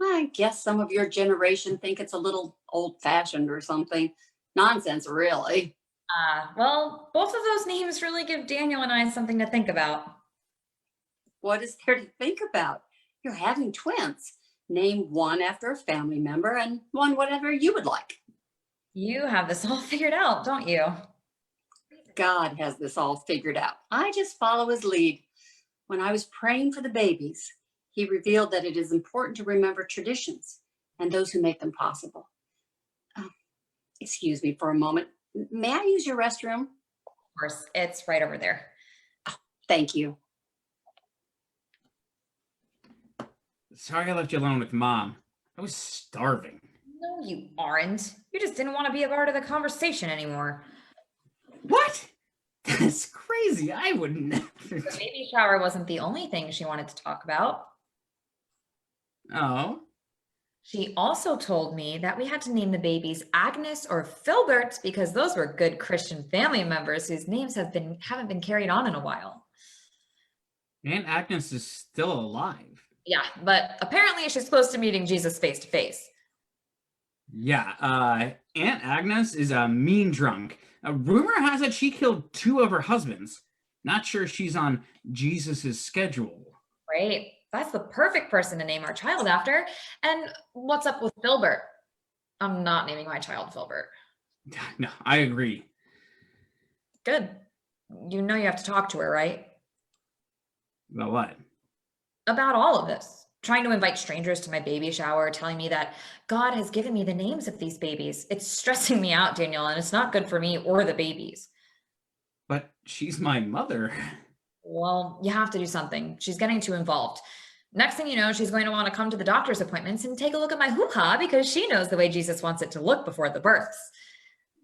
I guess some of your generation think it's a little old-fashioned or something. Nonsense, really. Well, both of those names really give Daniel and I something to think about. What is there to think about? You're having twins. Name one after a family member and one whatever you would like. You have this all figured out, don't you? God has this all figured out. I just follow his lead. When I was praying for the babies, he revealed that it is important to remember traditions and those who make them possible. Excuse me for a moment. May I use your restroom? Of course, it's right over there. Thank you. Sorry I left you alone with Mom. I was starving. No, you aren't. You just didn't want to be a part of the conversation anymore. What? That's crazy. I would never. The baby shower wasn't the only thing she wanted to talk about. Oh. She also told me that we had to name the babies Agnes or Filbert because those were good Christian family members whose names haven't been carried on in a while. Aunt Agnes is still alive. Yeah, but apparently she's close to meeting Jesus face to face. Yeah, Aunt Agnes is a mean drunk. A rumor has it she killed 2 of her husbands. Not sure she's on Jesus's schedule. Great. That's the perfect person to name our child after. And what's up with Filbert? I'm not naming my child Filbert. No, I agree. Good. You know you have to talk to her, right? About what? About all of this. Trying to invite strangers to my baby shower, telling me that God has given me the names of these babies. It's stressing me out, Daniel, and it's not good for me or the babies. But she's my mother. Well, you have to do something. She's getting too involved. Next thing you know, she's going to want to come to the doctor's appointments and take a look at my hoo-ha because she knows the way Jesus wants it to look before the births.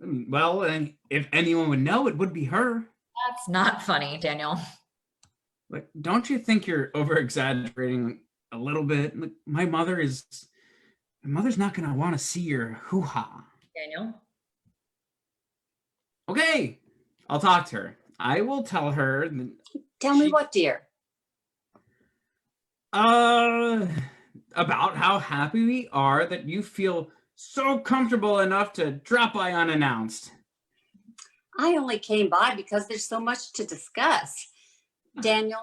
Well, and if anyone would know, it would be her. That's not funny, Daniel. But don't you think you're over-exaggerating a little bit? Look, my mother's not going to want to see your hoo-ha. Daniel? Okay, I'll talk to her. I will tell her. Tell me what, dear? About how happy we are that you feel so comfortable enough to drop by unannounced. I only came by because there's so much to discuss. Daniel,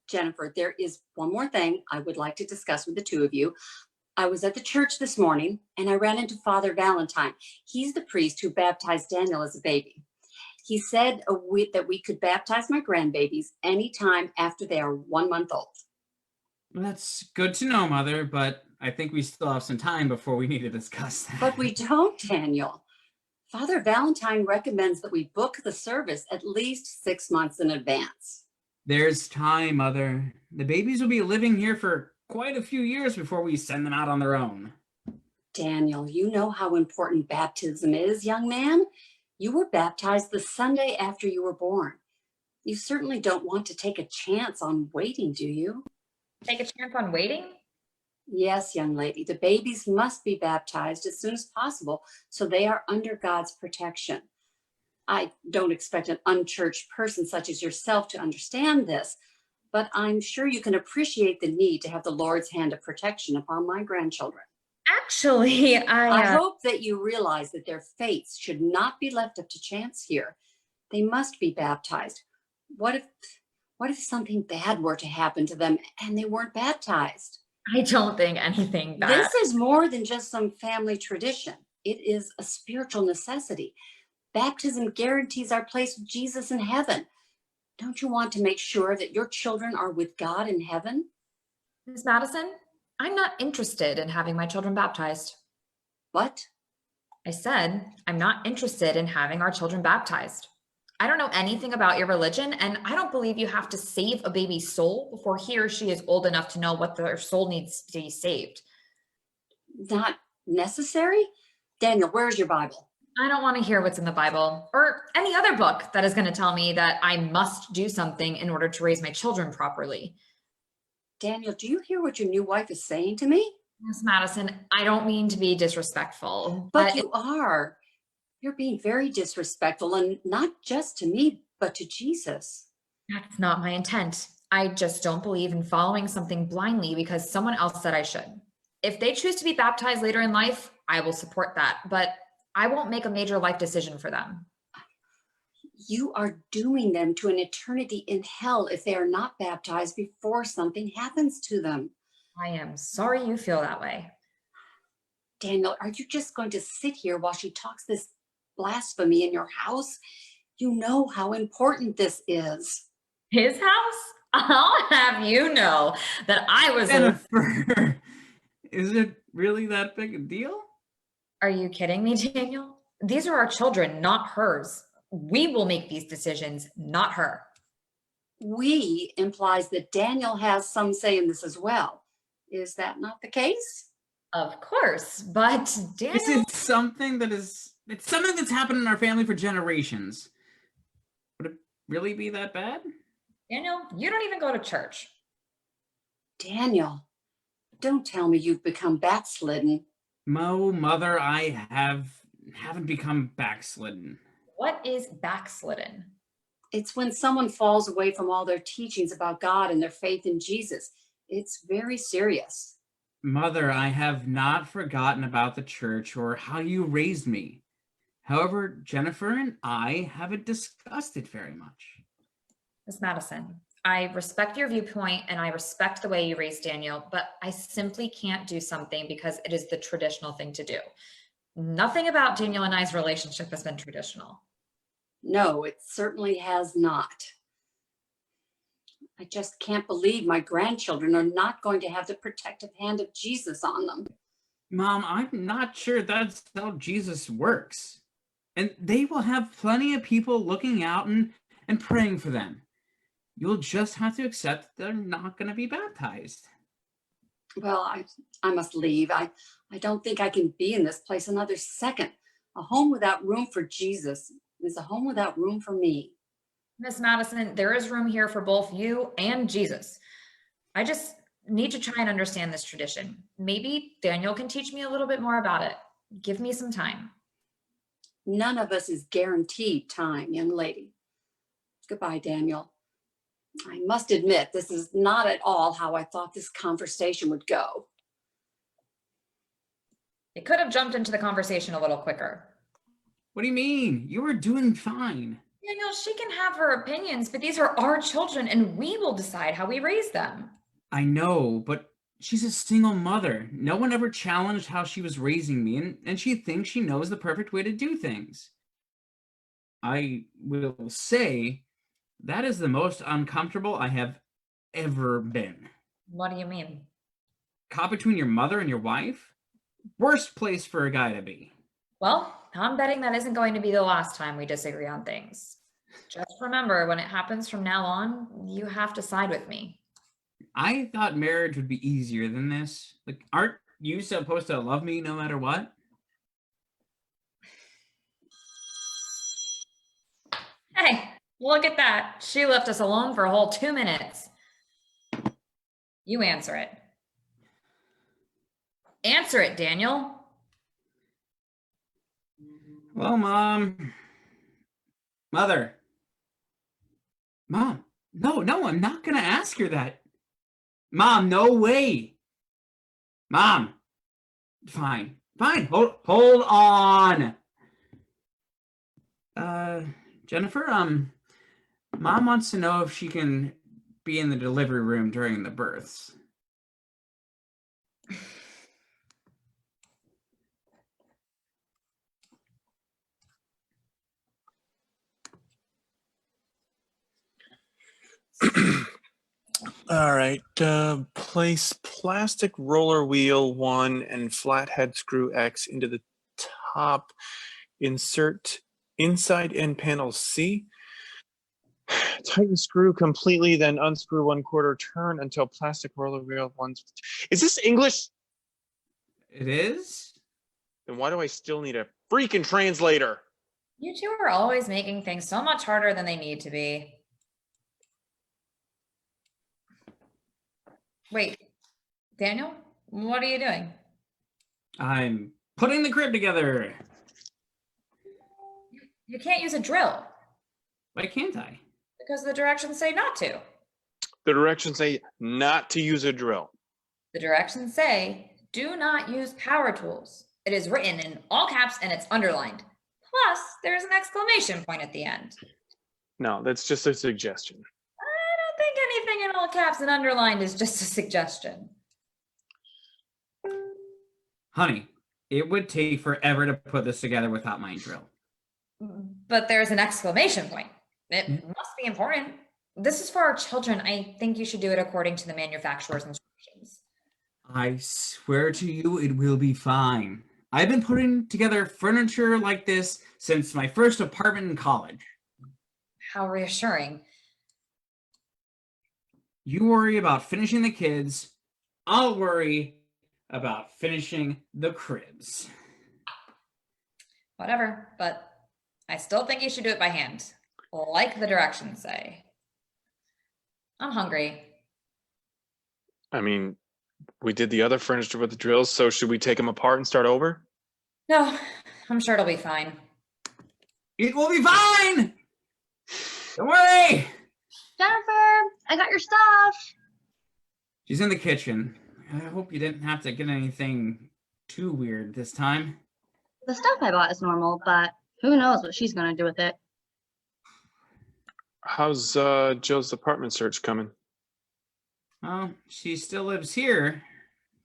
Jennifer, there is one more thing I would like to discuss with the two of you. I was at the church this morning and I ran into Father Valentine. He's the priest who baptized Daniel as a baby. He said that we could baptize my grandbabies anytime after they are 1 month old. That's good to know, Mother, but I think we still have some time before we need to discuss that. But we don't, Daniel. Father Valentine recommends that we book the service at least 6 months in advance. There's time, Mother. The babies will be living here for quite a few years before we send them out on their own. Daniel, you know how important baptism is, young man. You were baptized the Sunday after you were born. You certainly don't want to take a chance on waiting, do you? Take a chance on waiting? Yes, young lady. The babies must be baptized as soon as possible so they are under God's protection. I don't expect an unchurched person such as yourself to understand this, but I'm sure you can appreciate the need to have the Lord's hand of protection upon my grandchildren. Actually, I hope that you realize that their fates should not be left up to chance here. They must be baptized. What if something bad were to happen to them and they weren't baptized? I don't think anything bad. This is more than just some family tradition. It is a spiritual necessity. Baptism guarantees our place with Jesus in heaven. Don't you want to make sure that your children are with God in heaven? Miss Madison, I'm not interested in having my children baptized. What? I said, I'm not interested in having our children baptized. I don't know anything about your religion, and I don't believe you have to save a baby's soul before he or she is old enough to know what their soul needs to be saved. Not necessary? Daniel, where's your Bible? I don't want to hear what's in the Bible or any other book that is going to tell me that I must do something in order to raise my children properly. Daniel, do you hear what your new wife is saying to me? Miss Madison, I don't mean to be disrespectful, But you are. You're being very disrespectful, and not just to me, but to Jesus. That's not my intent. I just don't believe in following something blindly because someone else said I should. If they choose to be baptized later in life, I will support that, but I won't make a major life decision for them. You are dooming them to an eternity in hell if they are not baptized before something happens to them. I am sorry you feel that way. Daniel, are you just going to sit here while she talks this blasphemy in your house? You know how important this is. His house? I'll have you know that I was Jennifer, is it really that big a deal? Are you kidding me, Daniel? These are our children, not hers. We will make these decisions, not her. We implies that Daniel has some say in this as well. Is that not the case? Of course, but Daniel... This is something it's something that's happened in our family for generations. Would it really be that bad? Daniel, you don't even go to church. Daniel, don't tell me you've become backslidden. Mother, I haven't become backslidden. What is backslidden? It's when someone falls away from all their teachings about God and their faith in Jesus. It's very serious. Mother, I have not forgotten about the church or how you raised me. However, Jennifer and I haven't discussed it very much. Miss Madison, I respect your viewpoint and I respect the way you raised Daniel, but I simply can't do something because it is the traditional thing to do. Nothing about Daniel and I's relationship has been traditional. No, it certainly has not. I just can't believe my grandchildren are not going to have the protective hand of Jesus on them. Mom, I'm not sure that's how Jesus works. And they will have plenty of people looking out and praying for them. You'll just have to accept that they're not going to be baptized. Well, I must leave. I don't think I can be in this place another second. A home without room for Jesus is a home without room for me. Miss Madison, there is room here for both you and Jesus. I just need to try and understand this tradition. Maybe Daniel can teach me a little bit more about it. Give me some time. None of us is guaranteed time, young lady. Goodbye, Daniel. I must admit, this is not at all how I thought this conversation would go. It could have jumped into the conversation a little quicker. What do you mean? You were doing fine. Daniel, she can have her opinions, but these are our children and we will decide how we raise them. I know, but she's a single mother. No one ever challenged how she was raising me, and she thinks she knows the perfect way to do things. I will say that is the most uncomfortable I have ever been. What do you mean? Caught between your mother and your wife? Worst place for a guy to be. Well, I'm betting that isn't going to be the last time we disagree on things. Just remember, when it happens from now on, you have to side with me. I thought marriage would be easier than this. Like, aren't you supposed to love me no matter what? Hey, look at that. She left us alone for a whole 2 minutes. You answer it. Answer it, Daniel. Well, Mom, Mother. Mom. No, I'm not going to ask her that. Mom, no way. Mom. Fine. Hold on. Jennifer, Mom wants to know if she can be in the delivery room during the births. All right. Place plastic roller wheel 1 and flathead screw X into the top. Insert inside end panel C. Tighten screw completely, then unscrew 1/4 turn until plastic roller wheel 1. Is this English? It is? Then why do I still need a freaking translator? You two are always making things so much harder than they need to be. Wait, Daniel, what are you doing? I'm putting the crib together. You can't use a drill Why can't I? because the directions say not to. The directions say not to use a drill. The directions say do not use power tools. It is written in all caps and it's underlined. Plus, there's an exclamation point at the end. No, that's just a suggestion. I don't think anything in all caps and underlined is just a suggestion. Honey, it would take forever to put this together without my drill. But there's an exclamation point. It must be important. This is for our children. I think you should do it according to the manufacturer's instructions. I swear to you, it will be fine. I've been putting together furniture like this since my first apartment in college. How reassuring. You worry about finishing the kids. I'll worry about finishing the cribs. Whatever, but I still think you should do it by hand, like the directions say. I'm hungry. I mean, we did the other furniture with the drills, so should we take them apart and start over? No, I'm sure it'll be fine. It will be fine! Don't worry! Jennifer, I got your stuff. She's in the kitchen. I hope you didn't have to get anything too weird this time. The stuff I bought is normal, but who knows what she's going to do with it. How's Jill's apartment search coming? Well, she still lives here,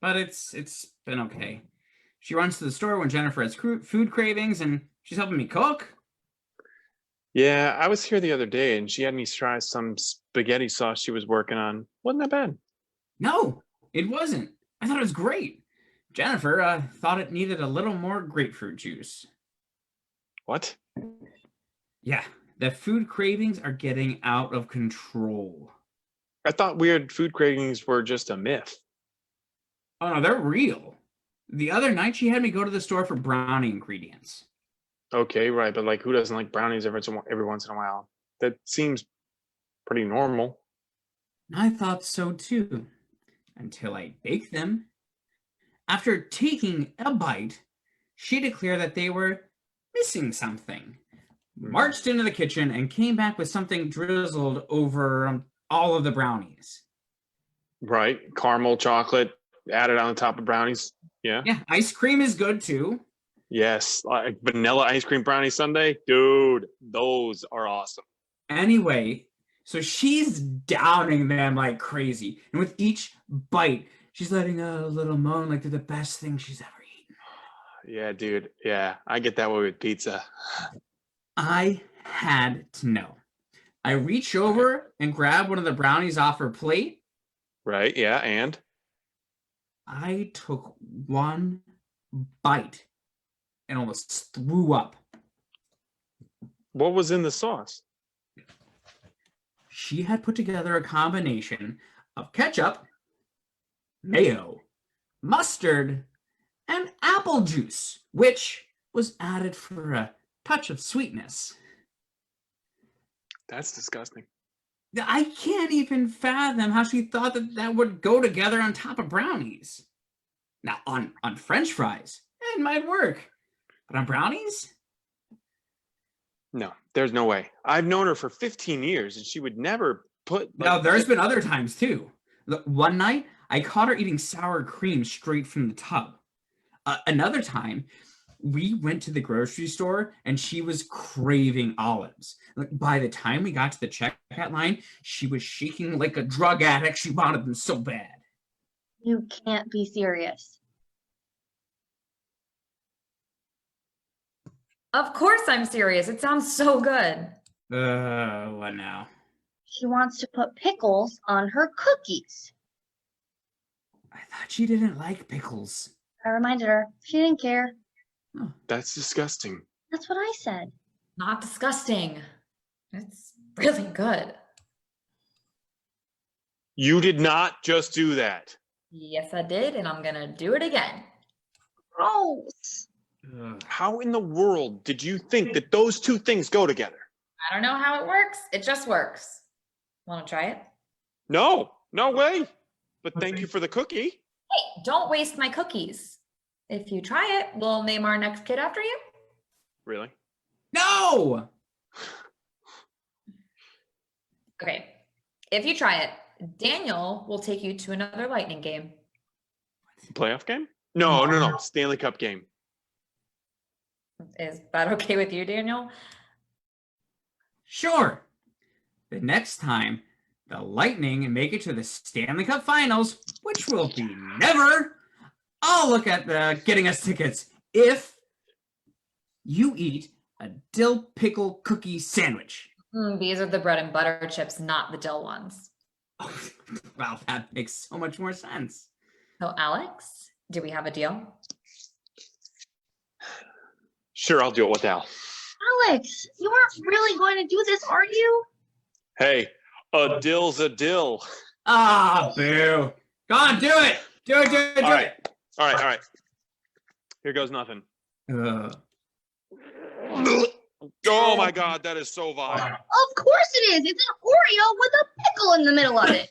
but it's been okay. She runs to the store when Jennifer has food cravings, and she's helping me cook. Yeah, I was here the other day, and she had me try some spaghetti sauce she was working on. Wasn't that bad? No, it wasn't. I thought it was great. Jennifer thought it needed a little more grapefruit juice. What? Yeah, the food cravings are getting out of control. I thought weird food cravings were just a myth. Oh, no, they're real. The other night, she had me go to the store for brownie ingredients. Okay, right, but like, who doesn't like brownies every once in a while? That seems pretty normal. I thought so too, until I baked them. After taking a bite, she declared that they were missing something. Marched into the kitchen and came back with something drizzled over all of the brownies. Right, caramel chocolate added on the top of brownies. Yeah. Yeah, ice cream is good too. Yes, like vanilla ice cream brownie sundae, dude, those are awesome. Anyway, so she's downing them like crazy. And with each bite, she's letting out a little moan like they're the best thing she's ever eaten. Yeah, dude. Yeah, I get that way with pizza. I had to know. I reach over and grab one of the brownies off her plate. Right, yeah, and? I took one bite and almost threw up. What was in the sauce? She had put together a combination of ketchup, mayo, mustard, and apple juice, which was added for a touch of sweetness. That's disgusting. I can't even fathom how she thought that would go together on top of brownies. Now, on French fries, it might work. But on brownies? No, there's no way. I've known her for 15 years and she would never put. No, there's been other times too. Look, one night, I caught her eating sour cream straight from the tub. Another time, we went to the grocery store and she was craving olives. Like, by the time we got to the checkout line, she was shaking like a drug addict. She wanted them so bad. You can't be serious. Of course I'm serious. It sounds so good. What now? She wants to put pickles on her cookies. I thought she didn't like pickles. I reminded her. She didn't care. That's disgusting. That's what I said. Not disgusting. It's really good. You did not just do that. Yes, I did, and I'm gonna do it again. Gross. How in the world did you think that those two things go together? I don't know how it works. It just works. Want to try it? No, no way. But thank you for the cookie. Hey, don't waste my cookies. If you try it, we'll name our next kid after you. Really? No! Okay. If you try it, Daniel will take you to another lightning game. Playoff game? No. Stanley Cup game. Is that okay with you, Daniel? Sure. The next time the Lightning make it to the Stanley Cup Finals, which will be never, I'll look at getting us tickets if you eat a dill pickle cookie sandwich. These are the bread and butter chips, not the dill ones. Oh, wow, that makes so much more sense. So, Alex, do we have a deal? Sure, I'll do it. What the hell? Alex, you aren't really going to do this, are you? Hey, a dill's a dill. Ah, boo. Go on, do it. Do it. All right. Here goes nothing. Ugh. Oh my God, that is so vile. Of course it is. It's an Oreo with a pickle in the middle of it.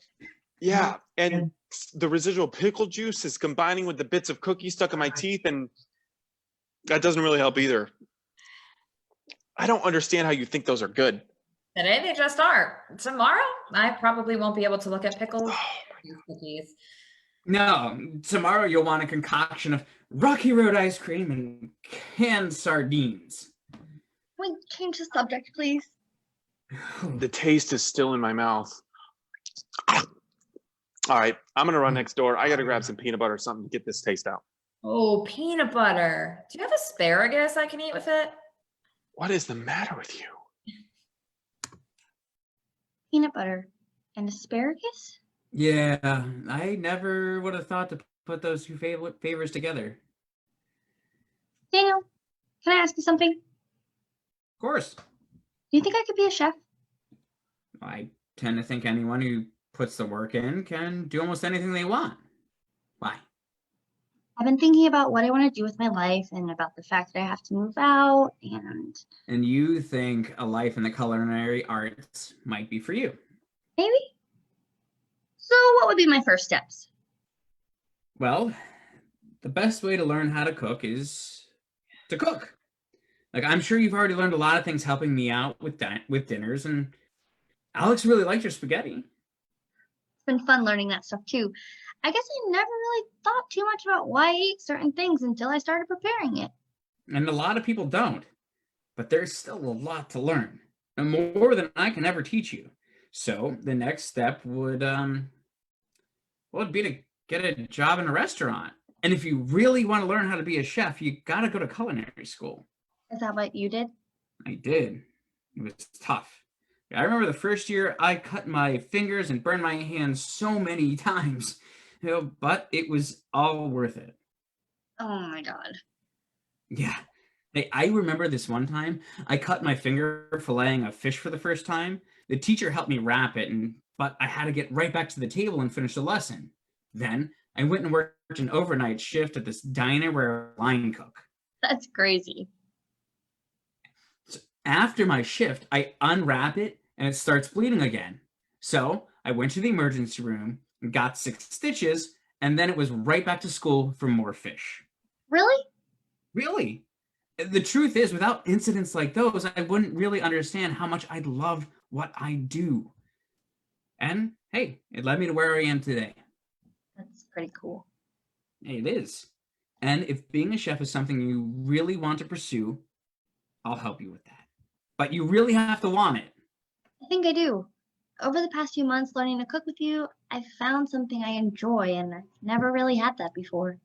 Yeah, and the residual pickle juice is combining with the bits of cookie stuck in my teeth, and that doesn't really help either. I don't understand how you think those are good. Today they just are. Tomorrow, I probably won't be able to look at pickles. Cookies. No, tomorrow you'll want a concoction of Rocky Road ice cream and canned sardines. Can we change the subject, please? The taste is still in my mouth. All right, I'm gonna run next door. I gotta grab some peanut butter or something to get this taste out. Oh, peanut butter. Do you have asparagus I can eat with it? What is the matter with you? Peanut butter and asparagus? Yeah, I never would have thought to put those two favors together. Daniel, can I ask you something? Of course. Do you think I could be a chef? I tend to think anyone who puts the work in can do almost anything they want. Why? I've been thinking about what I want to do with my life and about the fact that I have to move out And you think a life in the culinary arts might be for you? maybe. So what would be my first steps? Well, the best way to learn how to cook is to cook. Like, I'm sure you've already learned a lot of things helping me out with dinners, and Alex really liked your spaghetti. It's been fun learning that stuff too. I guess I never really thought too much about why I ate certain things until I started preparing it. And a lot of people don't. But there's still a lot to learn, and more than I can ever teach you. So the next step would be to get a job in a restaurant. And if you really want to learn how to be a chef, you got to go to culinary school. Is that what you did? I did. It was tough. I remember the first year I cut my fingers and burned my hands so many times, but it was all worth it. Oh my God. Yeah. Hey, I remember this one time I cut my finger filleting a fish for the first time. The teacher helped me wrap it, but I had to get right back to the table and finish the lesson. Then I went and worked an overnight shift at this diner where I line cook. That's crazy. So after my shift, I unwrap it and it starts bleeding again. So I went to the emergency room and got 6 stitches, and then it was right back to school for more fish. Really? Really? The truth is, without incidents like those, I wouldn't really understand how much I love what I do. And hey, it led me to where I am today. That's pretty cool. Hey, it is. And if being a chef is something you really want to pursue, I'll help you with that. But you really have to want it. I think I do. Over the past few months learning to cook with you, I've found something I enjoy, and I've never really had that before.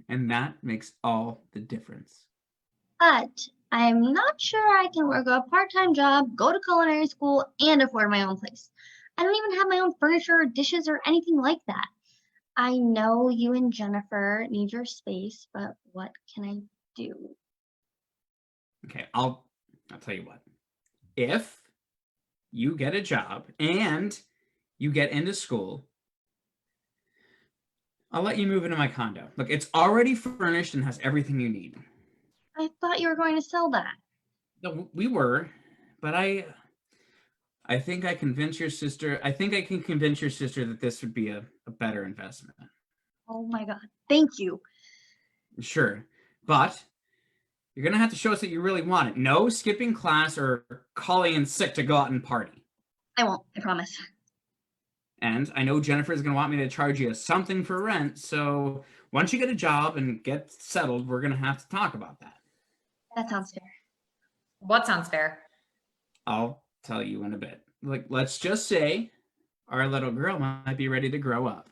And that makes all the difference. But I'm not sure I can work a part-time job, go to culinary school, and afford my own place. I don't even have my own furniture or dishes or anything like that. I know you and Jennifer need your space, but what can I do? Okay, I'll tell you what. If you get a job and you get into school, I'll let you move into my condo. Look, it's already furnished and has everything you need. I thought you were going to sell that. No, we were, but I think I convinced your sister. I think I can convince your sister that this would be a better investment. Oh my God. Thank you. Sure, but you're gonna have to show us that you really want it. No skipping class or calling in sick to go out and party. I won't, I promise. And I know Jennifer is gonna want me to charge you something for rent, so once you get a job and get settled, we're gonna have to talk about that. That sounds fair. What sounds fair? I'll tell you in a bit. Like, let's just say our little girl might be ready to grow up.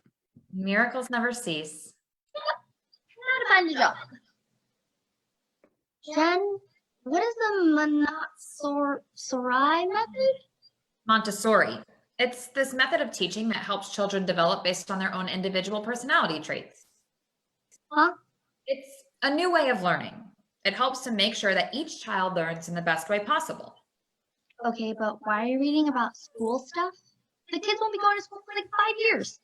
Miracles never cease. How to find a job. Jen, what is the Montessori method? Montessori. It's this method of teaching that helps children develop based on their own individual personality traits. Huh? It's a new way of learning. It helps to make sure that each child learns in the best way possible. Okay, but why are you reading about school stuff? The kids won't be going to school for like 5 years.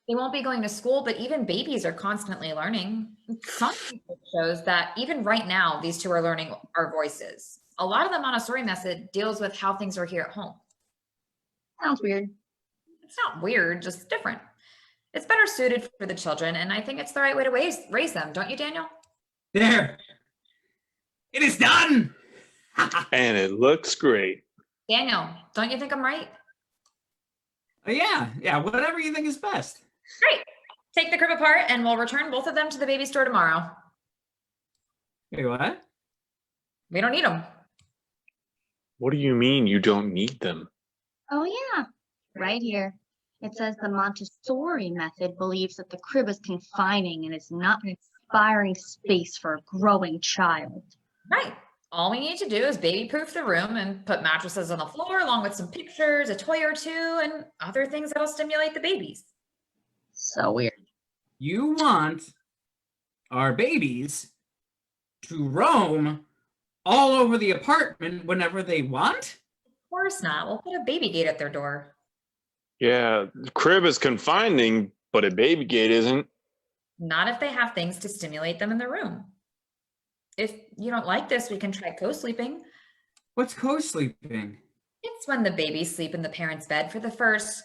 They won't be going to school, but even babies are constantly learning. Some research shows that even right now, these two are learning our voices. A lot of the Montessori method deals with how things are here at home. Sounds weird. It's not weird, just different. It's better suited for the children, and I think it's the right way to raise them, don't you, Daniel? There! It is done! And it looks great. Daniel, don't you think I'm right? Yeah, whatever you think is best. Great. Take the crib apart and we'll return both of them to the baby store tomorrow. Wait, what? We don't need them. What do you mean you don't need them? Oh yeah, right here. It says the Montessori method believes that the crib is confining and is not an inspiring space for a growing child. Right. All we need to do is baby-proof the room and put mattresses on the floor along with some pictures, a toy or two, and other things that'll stimulate the babies. So weird. You want our babies to roam all over the apartment whenever they want? Of course not. We'll put a baby gate at their door. Yeah, the crib is confining, but a baby gate isn't. Not if they have things to stimulate them in the room. If you don't like this, we can try co-sleeping. What's co-sleeping? It's when the babies sleep in the parents' bed for the first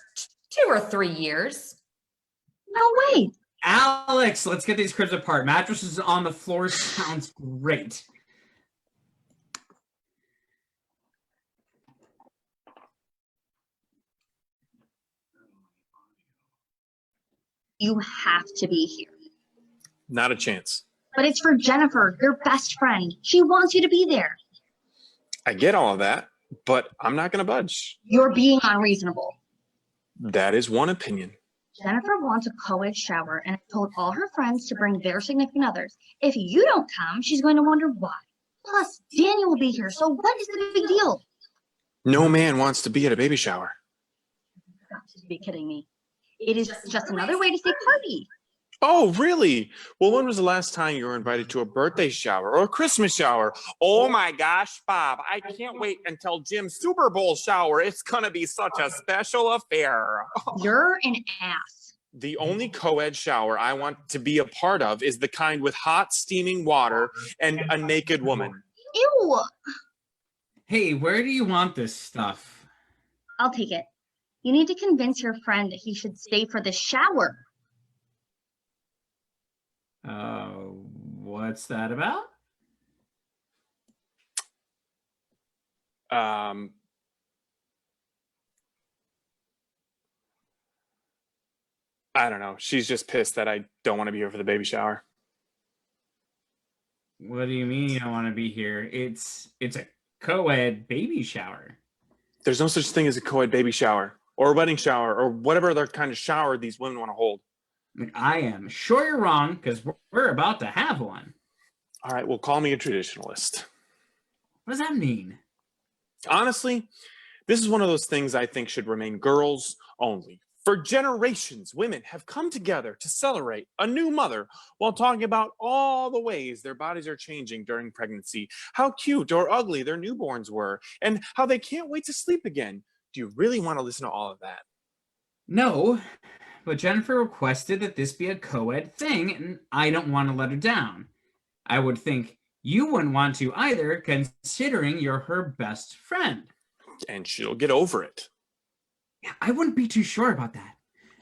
2 or 3 years. No way. Alex, let's get these cribs apart. Mattresses on the floor sounds great. You have to be here. Not a chance. But it's for Jennifer, your best friend. She wants you to be there. I get all of that, but I'm not going to budge. You're being unreasonable. That is one opinion. Jennifer wants a co-ed shower and told all her friends to bring their significant others. If you don't come, she's going to wonder why. Plus, Daniel will be here, so what is the big deal? No man wants to be at a baby shower. You've got to be kidding me. It is just another way to say party. Oh, really? Well, when was the last time you were invited to a birthday shower or a Christmas shower? Oh my gosh, Bob, I can't wait until Jim's Super Bowl shower. It's going to be such a special affair. You're an ass. The only co-ed shower I want to be a part of is the kind with hot steaming water and a naked woman. Ew. Hey, where do you want this stuff? I'll take it. You need to convince your friend that he should stay for the shower. What's that about? I don't know. She's just pissed that I don't want to be here for the baby shower. What do you mean you don't want to be here? It's a co-ed baby shower. There's no such thing as a co-ed baby shower or a wedding shower or whatever other kind of shower these women want to hold. Like, I am sure you're wrong because we're about to have one. All right, well, call me a traditionalist. What does that mean? Honestly, this is one of those things I think should remain girls only. For generations, women have come together to celebrate a new mother while talking about all the ways their bodies are changing during pregnancy, how cute or ugly their newborns were, and how they can't wait to sleep again. Do you really want to listen to all of that? No, but Jennifer requested that this be a co-ed thing, and I don't want to let her down. I would think you wouldn't want to either, considering you're her best friend. And she'll get over it. I wouldn't be too sure about that.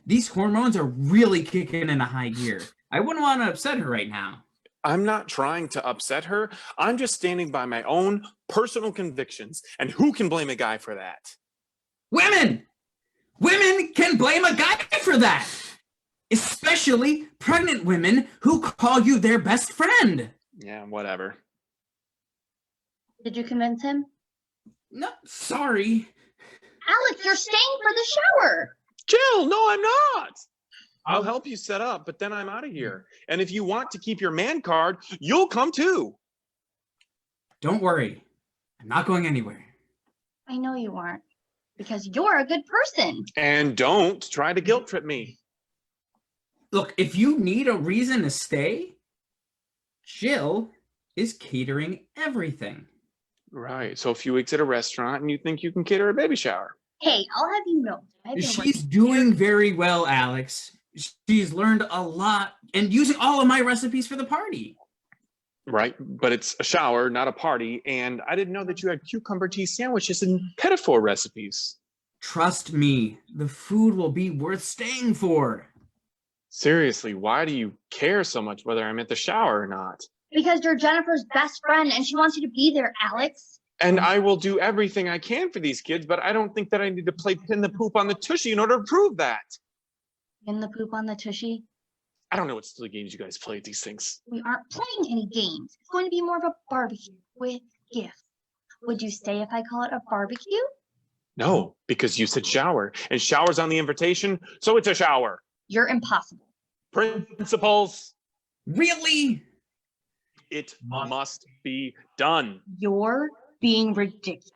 These hormones are really kicking into high gear. I wouldn't want to upset her right now. I'm not trying to upset her. I'm just standing by my own personal convictions. And who can blame a guy for that? Women! Women can blame a guy for that! Especially pregnant women who call you their best friend. Yeah, whatever. Did you convince him? No, sorry. Alex, you're staying for the shower. Jill, no, I'm not. I'll help you set up, but then I'm out of here. And if you want to keep your man card, you'll come too. Don't worry. I'm not going anywhere. I know you aren't, because you're a good person. And don't try to guilt trip me. Look, if you need a reason to stay, Jill is catering everything. Right. So a few weeks at a restaurant and you think you can cater a baby shower. Hey, I'll have you know. I've been She's working doing very well, Alex. She's learned a lot and using all of my recipes for the party. Right. But it's a shower, not a party. And I didn't know that you had cucumber tea sandwiches and pedophile recipes. Trust me, the food will be worth staying for. Seriously, why do you care so much whether I'm at the shower or not? because you're Jennifer's best friend and she wants you to be there, Alex. And I will do everything I can for these kids, but I don't think that I need to play pin the poop on the tushy in order to prove that. Pin the poop on the tushy? I don't know what silly games you guys play at these things. We aren't playing any games. It's going to be more of a barbecue with gifts. Would you stay if I call it a barbecue? No, because you said shower, and shower's on the invitation, so it's a shower. You're impossible. Principles. Really? It must be done. You're being ridiculous.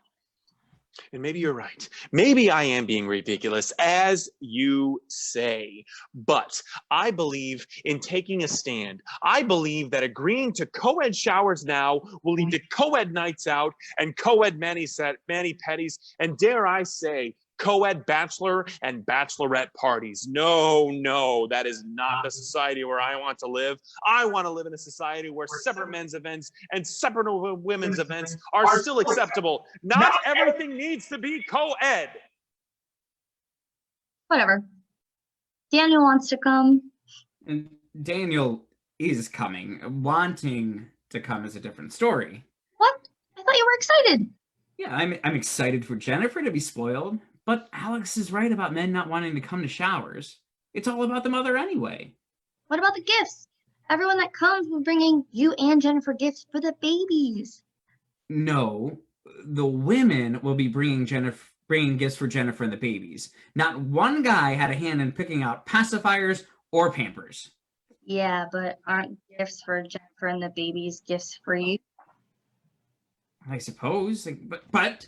And maybe you're right. Maybe I am being ridiculous, as you say. But I believe in taking a stand. I believe that agreeing to co-ed showers now will lead to co-ed nights out and co-ed mani-pedis, and dare I say, co-ed bachelor and bachelorette parties. No, no, that is not the society where I want to live. I want to live in a society where separate men's events and separate women's events are still acceptable. Not everything needs to be co-ed. Whatever. Daniel wants to come. And Daniel is coming. Wanting to come is a different story. What? I thought you were excited. Yeah, I'm excited for Jennifer to be spoiled, but Alex is right about men not wanting to come to showers. It's all about the mother anyway. What about the gifts? Everyone that comes will bringing you and Jennifer gifts for the babies. No, the women will be bringing gifts for Jennifer and the babies. Not one guy had a hand in picking out pacifiers or Pampers. Yeah, but aren't gifts for Jennifer and the babies gifts for you? I suppose, but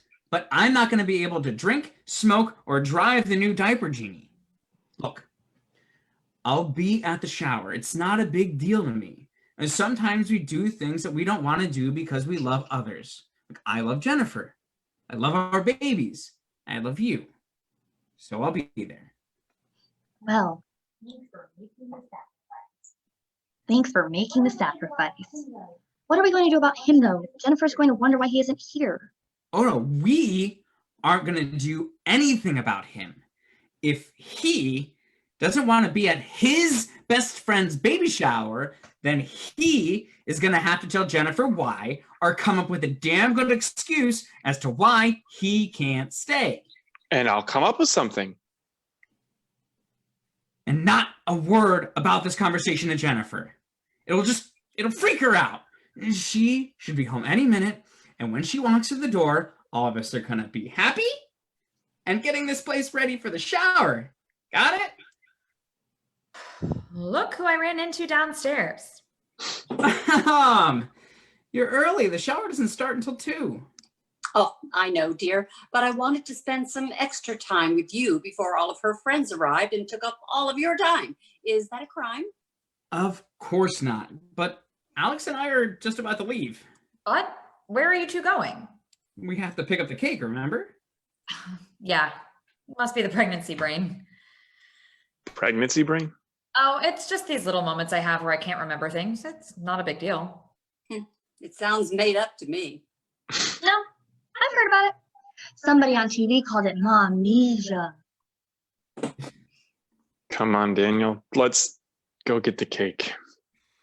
I'm not going to be able to drink, smoke, or drive the new diaper genie. Look, I'll be at the shower. It's not a big deal to me. And sometimes we do things that we don't want to do because we love others. Like, I love Jennifer. I love our babies. I love you. So I'll be there. Well, thanks for making the sacrifice. What are we going to do about him, though? Jennifer's going to wonder why he isn't here. Oh, no, we aren't going to do anything about him. If he doesn't want to be at his best friend's baby shower, then he is going to have to tell Jennifer why or come up with a damn good excuse as to why he can't stay. And I'll come up with something. And not a word about this conversation to Jennifer. It'll freak her out. She should be home any minute. And when she walks through the door, all of us are going to be happy and getting this place ready for the shower. Got it? Look who I ran into downstairs. You're early. The shower doesn't start until 2. Oh, I know, dear, but I wanted to spend some extra time with you before all of her friends arrived and took up all of your time. Is that a crime? Of course not. But Alex and I are just about to leave. What? Where are you two going? We have to pick up the cake, remember? Yeah, must be the pregnancy brain. Pregnancy brain? Oh, it's just these little moments I have where I can't remember things. It's not a big deal. It sounds made up to me. No, I've heard about it. Somebody on TV called it momnesia. Come on, Daniel. Let's go get the cake.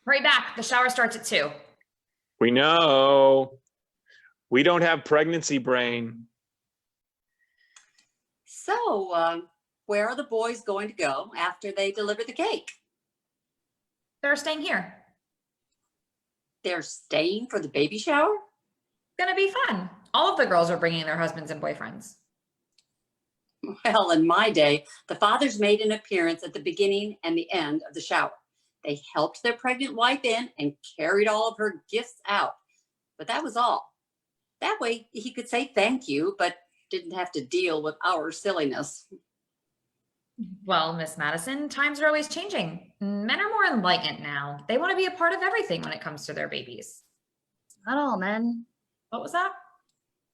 Hurry back. The shower starts at 2. We know. We don't have pregnancy brain. So, where are the boys going to go after they deliver the cake? They're staying here. They're staying for the baby shower? Gonna be fun. All of the girls are bringing their husbands and boyfriends. Well, in my day, the fathers made an appearance at the beginning and the end of the shower. They helped their pregnant wife in and carried all of her gifts out. But that was all. That way he could say thank you, but didn't have to deal with our silliness. Well, Miss Madison, times are always changing. Men are more enlightened now. They want to be a part of everything when it comes to their babies. Not all men. What was that?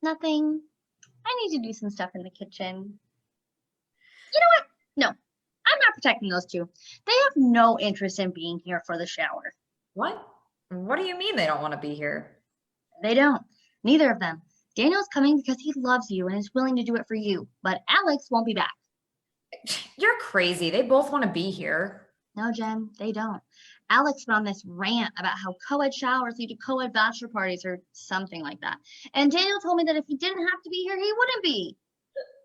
Nothing. I need to do some stuff in the kitchen. You know what? No, I'm not protecting those two. They have no interest in being here for the shower. What? What do you mean they don't want to be here? They don't. Neither of them. Daniel's coming because he loves you and is willing to do it for you, but Alex won't be back. You're crazy. They both want to be here. No, Jen, they don't. Alex went on this rant about how co-ed showers lead to co-ed bachelor parties or something like that. And Daniel told me that if he didn't have to be here, he wouldn't be.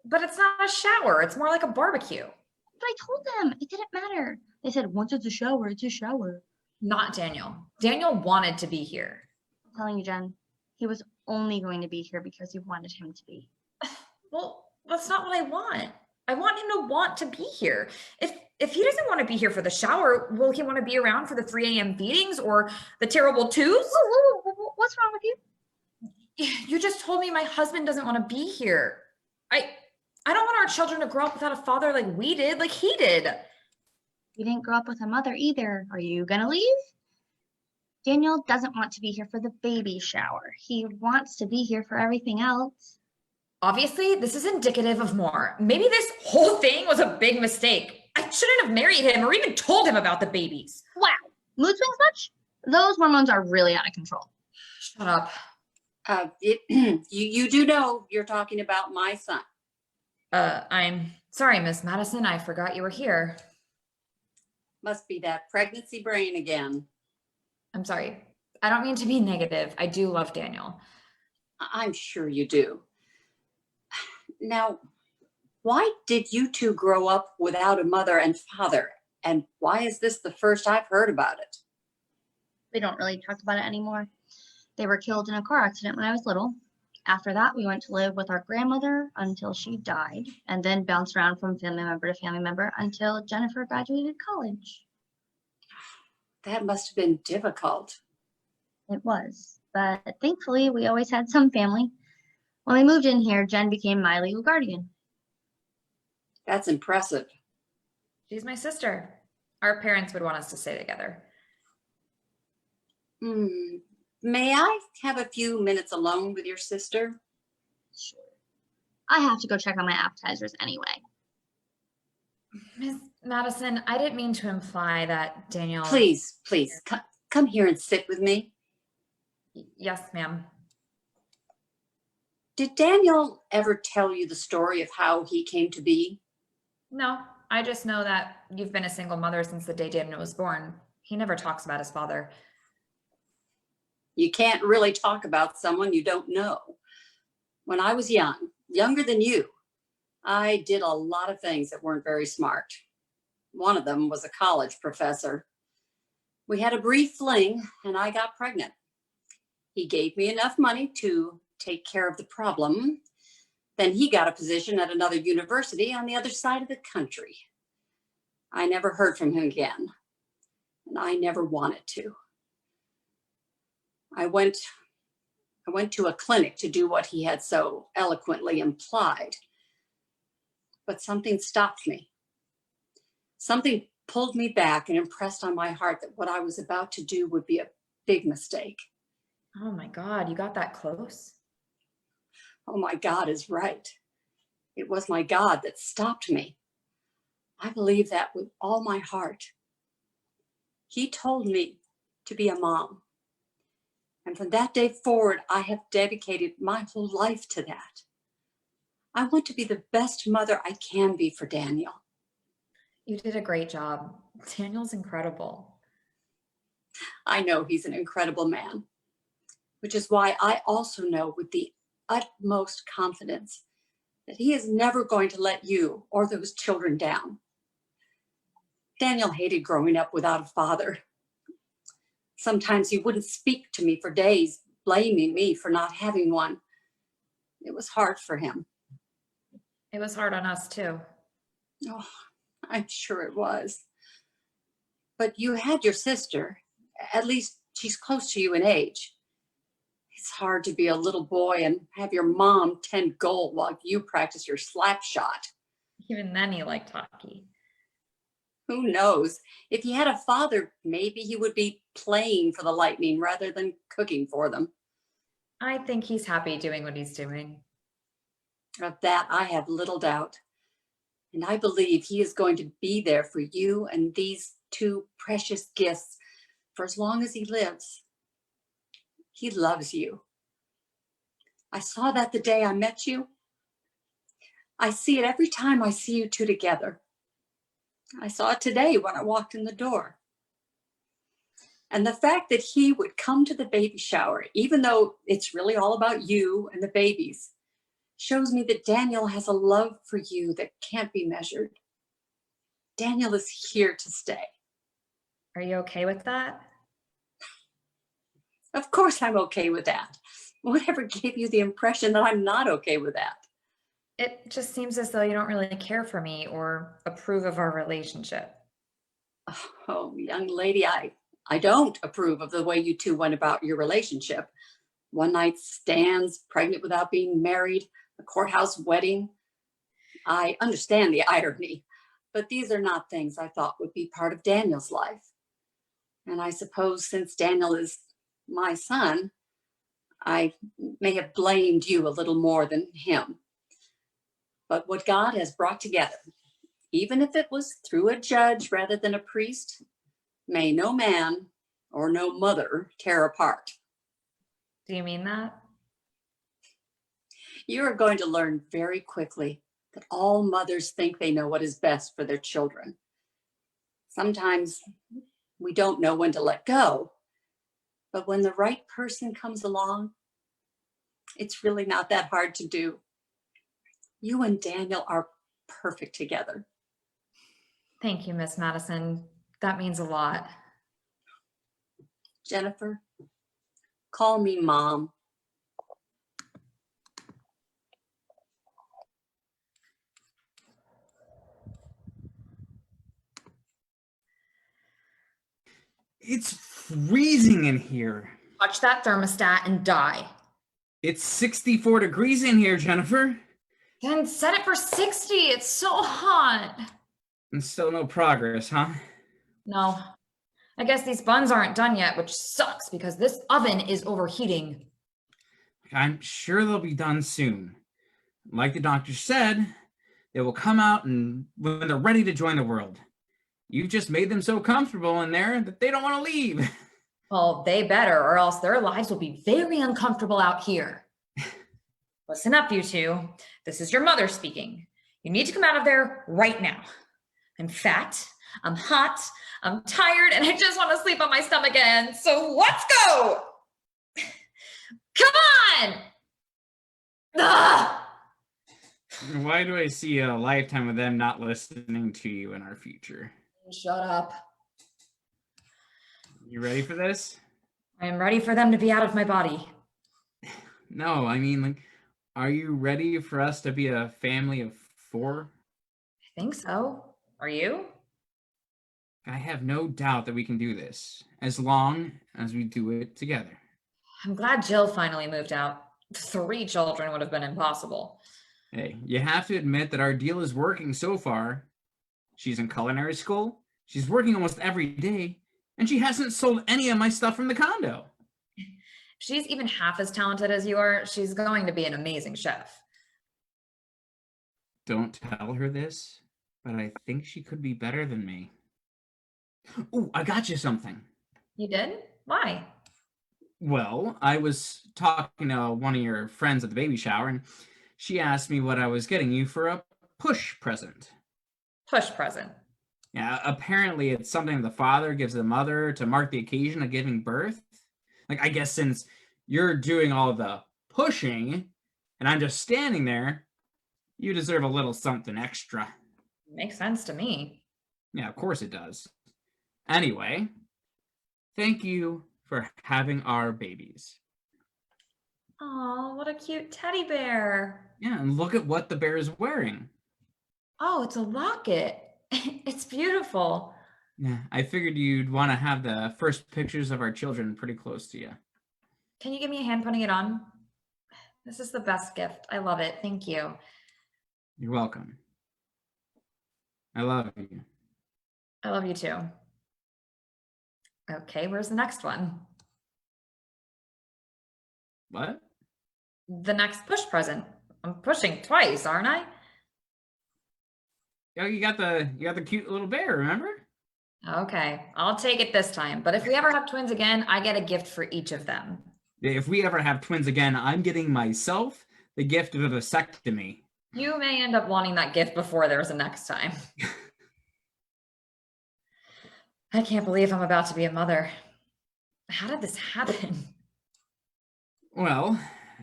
But it's not a shower. It's more like a barbecue. But I told them it didn't matter. They said, once it's a shower, it's a shower. Not Daniel. Daniel wanted to be here. I'm telling you, Jen, he was only going to be here because you wanted him to be. Well, that's not what I want. I want him to want to be here. If he doesn't want to be here for the shower, will he want to be around for the 3 a.m. feedings or the terrible twos? What's wrong with you? You just told me my husband doesn't want to be here. I don't want our children to grow up without a father like we did, like he did. You didn't grow up with a mother either. Are you gonna leave? Daniel doesn't want to be here for the baby shower. He wants to be here for everything else. Obviously, this is indicative of more. Maybe this whole thing was a big mistake. I shouldn't have married him or even told him about the babies. Wow. Mood swings much? Those hormones are really out of control. Shut up. You do know you're talking about my son. I'm sorry, Miss Madison. I forgot you were here. Must be that pregnancy brain again. I'm sorry. I don't mean to be negative. I do love Daniel. I'm sure you do. Now, why did you two grow up without a mother and father? And why is this the first I've heard about it? We don't really talk about it anymore. They were killed in a car accident when I was little. After that, we went to live with our grandmother until she died, and then bounced around from family member to family member until Jennifer graduated college. That must have been difficult. It was, but thankfully, we always had some family. When we moved in here, Jen became my legal guardian. That's impressive. She's my sister. Our parents would want us to stay together. May I have a few minutes alone with your sister? Sure. I have to go check on my appetizers anyway. Miss Madison, I didn't mean to imply that Daniel... Please, come here and sit with me. Yes, ma'am. Did Daniel ever tell you the story of how he came to be? No, I just know that you've been a single mother since the day Daniel was born. He never talks about his father. You can't really talk about someone you don't know. When I was young, younger than you, I did a lot of things that weren't very smart. One of them was a college professor. We had a brief fling and I got pregnant. He gave me enough money to take care of the problem. Then he got a position at another university on the other side of the country. I never heard from him again, and I never wanted to. I went to a clinic to do what he had so eloquently implied, but something stopped me. Something pulled me back and impressed on my heart that what I was about to do would be a big mistake. Oh my God, you got that close? Oh, my God is right. It was my God that stopped me. I believe that with all my heart. He told me to be a mom. And from that day forward, I have dedicated my whole life to that. I want to be the best mother I can be for Daniel. You did a great job. Daniel's incredible. I know he's an incredible man, which is why I also know with the utmost confidence that he is never going to let you or those children down. Daniel hated growing up without a father. Sometimes he wouldn't speak to me for days, blaming me for not having one. It was hard for him. It was hard on us too. Oh, I'm sure it was. But you had your sister. At least she's close to you in age. It's hard to be a little boy and have your mom tend goal while you practice your slap shot. Even then he liked hockey. Who knows? If he had a father, maybe he would be playing for the Lightning rather than cooking for them. I think he's happy doing what he's doing. Of that, I have little doubt. And I believe he is going to be there for you and these two precious gifts for as long as he lives. He loves you. I saw that the day I met you. I see it every time I see you two together. I saw it today when I walked in the door. And the fact that he would come to the baby shower, even though it's really all about you and the babies, shows me that Daniel has a love for you that can't be measured. Daniel is here to stay. Are you okay with that? Of course I'm okay with that. Whatever gave you the impression that I'm not okay with that? It just seems as though you don't really care for me or approve of our relationship. Oh, young lady, I don't approve of the way you two went about your relationship. One night stands, pregnant without being married, a courthouse wedding. I understand the irony, but these are not things I thought would be part of Daniel's life. And I suppose since Daniel is my son, I may have blamed you a little more than him. But what God has brought together, even if it was through a judge rather than a priest, may no man or no mother tear apart. Do you mean that? You are going to learn very quickly that all mothers think they know what is best for their children. Sometimes we don't know when to let go, but when the right person comes along, it's really not that hard to do. You and Daniel are perfect together. Thank you, Miss Madison. That means a lot. Jennifer, call me Mom. It's freezing in here. Watch that thermostat and die. It's 64 degrees in here, Jennifer. Then set it for 60. It's so hot. And still no progress, huh? No, I guess these buns aren't done yet, which sucks because this oven is overheating. I'm sure they'll be done soon. Like the doctor said, they will come out and when they're ready to join the world. You've just made them so comfortable in there that they don't want to leave. Well, they better, or else their lives will be very uncomfortable out here. Listen up, you two. This is your mother speaking. You need to come out of there right now. I'm fat. I'm hot, I'm tired, and I just want to sleep on my stomach again. So let's go. Come on. Ugh. Why do I see a lifetime of them not listening to you in our future? Shut up. You ready for this? I am ready for them to be out of my body. No, I mean, like, are you ready for us to be a family of 4? I think so. Are you? I have no doubt that we can do this, as long as we do it together. I'm glad Jill finally moved out. 3 children would have been impossible. Hey, you have to admit that our deal is working so far. She's in culinary school, she's working almost every day, and she hasn't sold any of my stuff from the condo. If she's even half as talented as you are, she's going to be an amazing chef. Don't tell her this, but I think she could be better than me. Oh, I got you something. You did? Why? Well, I was talking to one of your friends at the baby shower, and she asked me what I was getting you for a push present. Push present. Yeah, apparently it's something the father gives the mother to mark the occasion of giving birth. Like, I guess since you're doing all the pushing and I'm just standing there, you deserve a little something extra. Makes sense to me. Yeah, of course it does. Anyway, thank you for having our babies. Oh, what a cute teddy bear. Yeah, and look at what the bear is wearing. Oh, it's a locket. It's beautiful. Yeah, I figured you'd want to have the first pictures of our children pretty close to you. Can you give me a hand putting it on? This is the best gift. I love it. Thank you. You're welcome. I love you. I love you too. Okay, where's the next one? What? The next push present. I'm pushing twice, aren't I? Oh, you got the cute little bear, remember? Okay, I'll take it this time. But if we ever have twins again, I get a gift for each of them. If we ever have twins again, I'm getting myself the gift of a vasectomy. You may end up wanting that gift before there's a next time. I can't believe I'm about to be a mother. How did this happen? Well,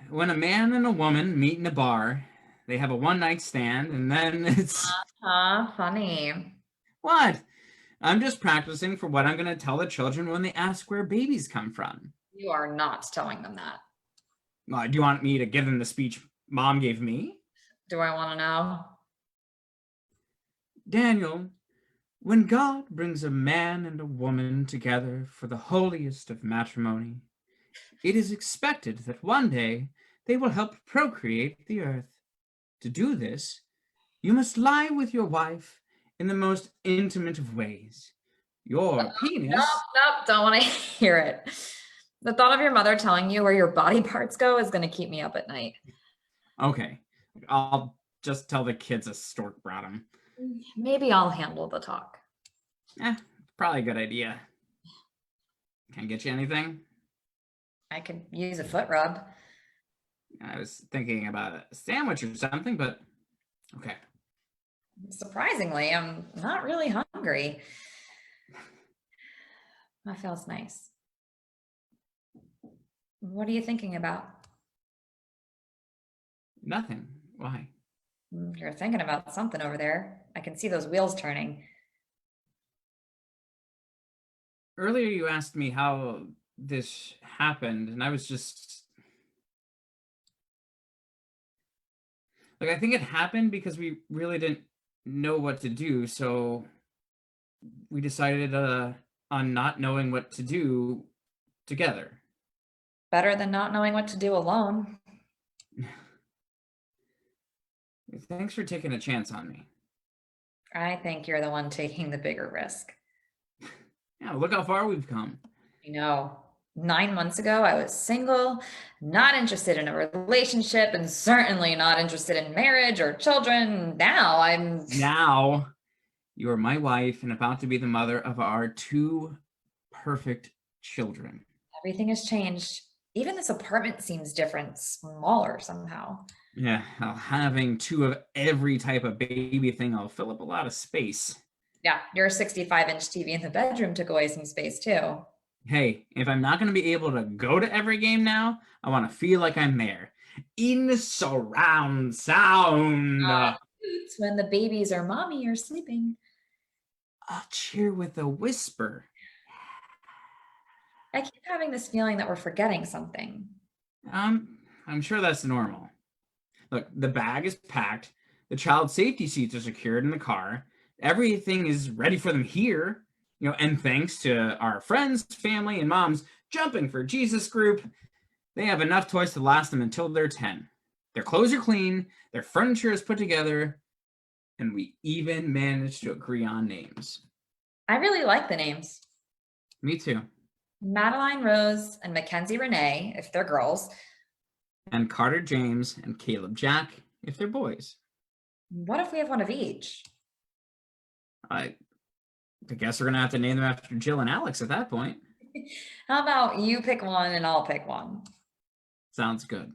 when a man and a woman meet in a bar, they have a one-night stand, and then it's... Funny. What? I'm just practicing for what I'm going to tell the children when they ask where babies come from. You are not telling them that. Do you want me to give them the speech Mom gave me? Do I want to know? Daniel, when God brings a man and a woman together for the holiest of matrimony, it is expected that one day they will help procreate the earth. To do this, you must lie with your wife in the most intimate of ways. Your penis... Nope, don't want to hear it. The thought of your mother telling you where your body parts go is going to keep me up at night. Okay, I'll just tell the kids a stork brought them. Maybe I'll handle the talk. Probably a good idea. Can I get you anything? I could use a foot rub. I was thinking about a sandwich or something, but okay. Surprisingly, I'm not really hungry. That feels nice. What are you thinking about? Nothing. Why? You're thinking about something over there. I can see those wheels turning. Earlier you asked me how this happened, and I was just... Like, I think it happened because we really didn't know what to do, so we decided on not knowing what to do together. Better than not knowing what to do alone. Thanks for taking a chance on me. I think you're the one taking the bigger risk. Yeah, look how far we've come. You know, 9 months ago, I was single, not interested in a relationship, and certainly not interested in marriage or children. Now, you are my wife and about to be the mother of our 2 perfect children. Everything has changed. Even this apartment seems different, smaller somehow. Yeah, having 2 of every type of baby thing will fill up a lot of space. Yeah, your 65-inch TV in the bedroom took away some space too. Hey, if I'm not going to be able to go to every game now, I want to feel like I'm there. In surround sound. It's when the babies or mommy are sleeping. I'll cheer with a whisper. I keep having this feeling that we're forgetting something. I'm sure that's normal. Look, the bag is packed. The child safety seats are secured in the car. Everything is ready for them here. And thanks to our friends, family, and moms jumping for Jesus group, they have enough toys to last them until they're 10. Their clothes are clean, their furniture is put together, and we even managed to agree on names. I really like the names. Me too. Madeline Rose and Mackenzie Renee, if they're girls. And Carter James and Caleb Jack, if they're boys. What if we have one of each? I guess we're going to have to name them after Jill and Alex at that point. How about you pick one and I'll pick one? Sounds good.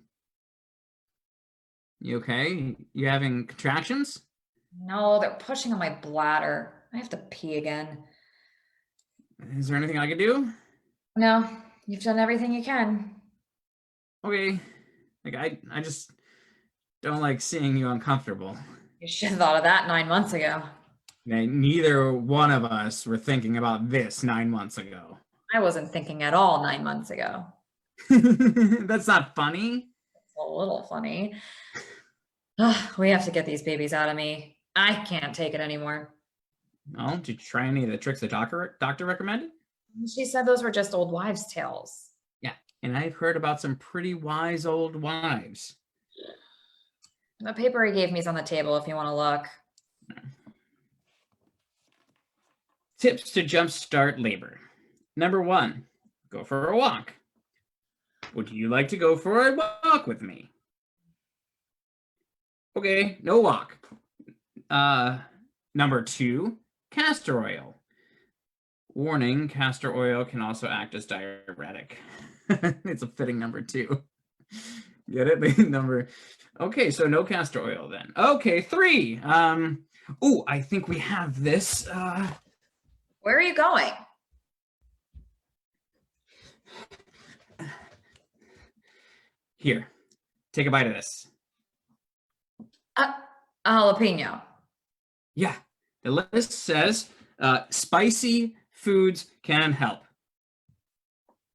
You okay? You having contractions? No, they're pushing on my bladder. I have to pee again. Is there anything I can do? No, you've done everything you can. Okay. I just don't like seeing you uncomfortable. You should have thought of that 9 months ago. Neither one of us were thinking about this 9 months ago. I wasn't thinking at all 9 months ago. That's not funny. It's a little funny. We have to get these babies out of me. I can't take it anymore. Oh, did you try any of the tricks the doctor recommended? She said those were just old wives' tales. Yeah, and I've heard about some pretty wise old wives. The paper he gave me is on the table if you want to look. Tips to jumpstart labor. Number 1, go for a walk. Would you like to go for a walk with me? Okay, no walk. Number 2, castor oil. Warning, castor oil can also act as diuretic. It's a fitting number 2. Get it? Okay, so no castor oil then. Okay, 3. I think we have this. Where are you going? Here, take a bite of this. A jalapeno. Yeah, the list says spicy foods can help.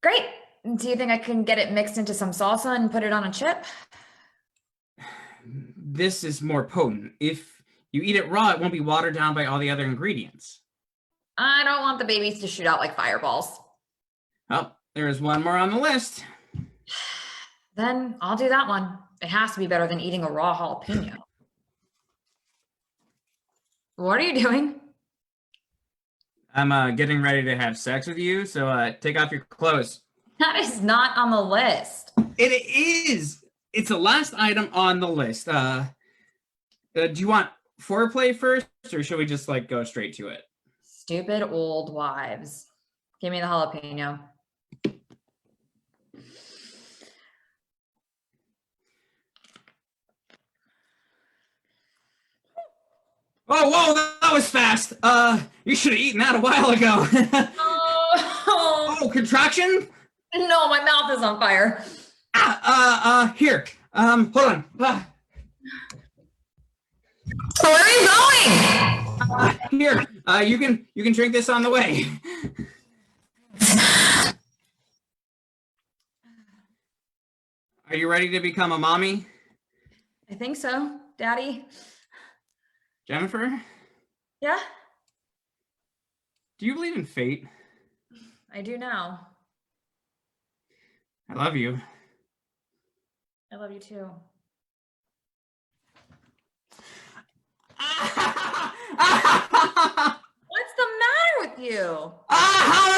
Great. Do you think I can get it mixed into some salsa and put it on a chip? This is more potent. If you eat it raw, it won't be watered down by all the other ingredients. I don't want the babies to shoot out like fireballs. Oh, there's one more on the list. Then I'll do that one. It has to be better than eating a raw jalapeno. What are you doing? I'm getting ready to have sex with you, so take off your clothes. That is not on the list. It is. It's the last item on the list. Do you want foreplay first, or should we just go straight to it? Stupid old wives. Give me the jalapeno. Whoa, that was fast. You should have eaten that a while ago. Oh, contraction? No, my mouth is on fire. Here. Hold on. Where are you going? Here. You can drink this on the way. Are you ready to become a mommy? I think so, Daddy. Jennifer? Yeah, Do you believe in fate? I do now. I love you. I love you too. Ah! What's the matter with you? How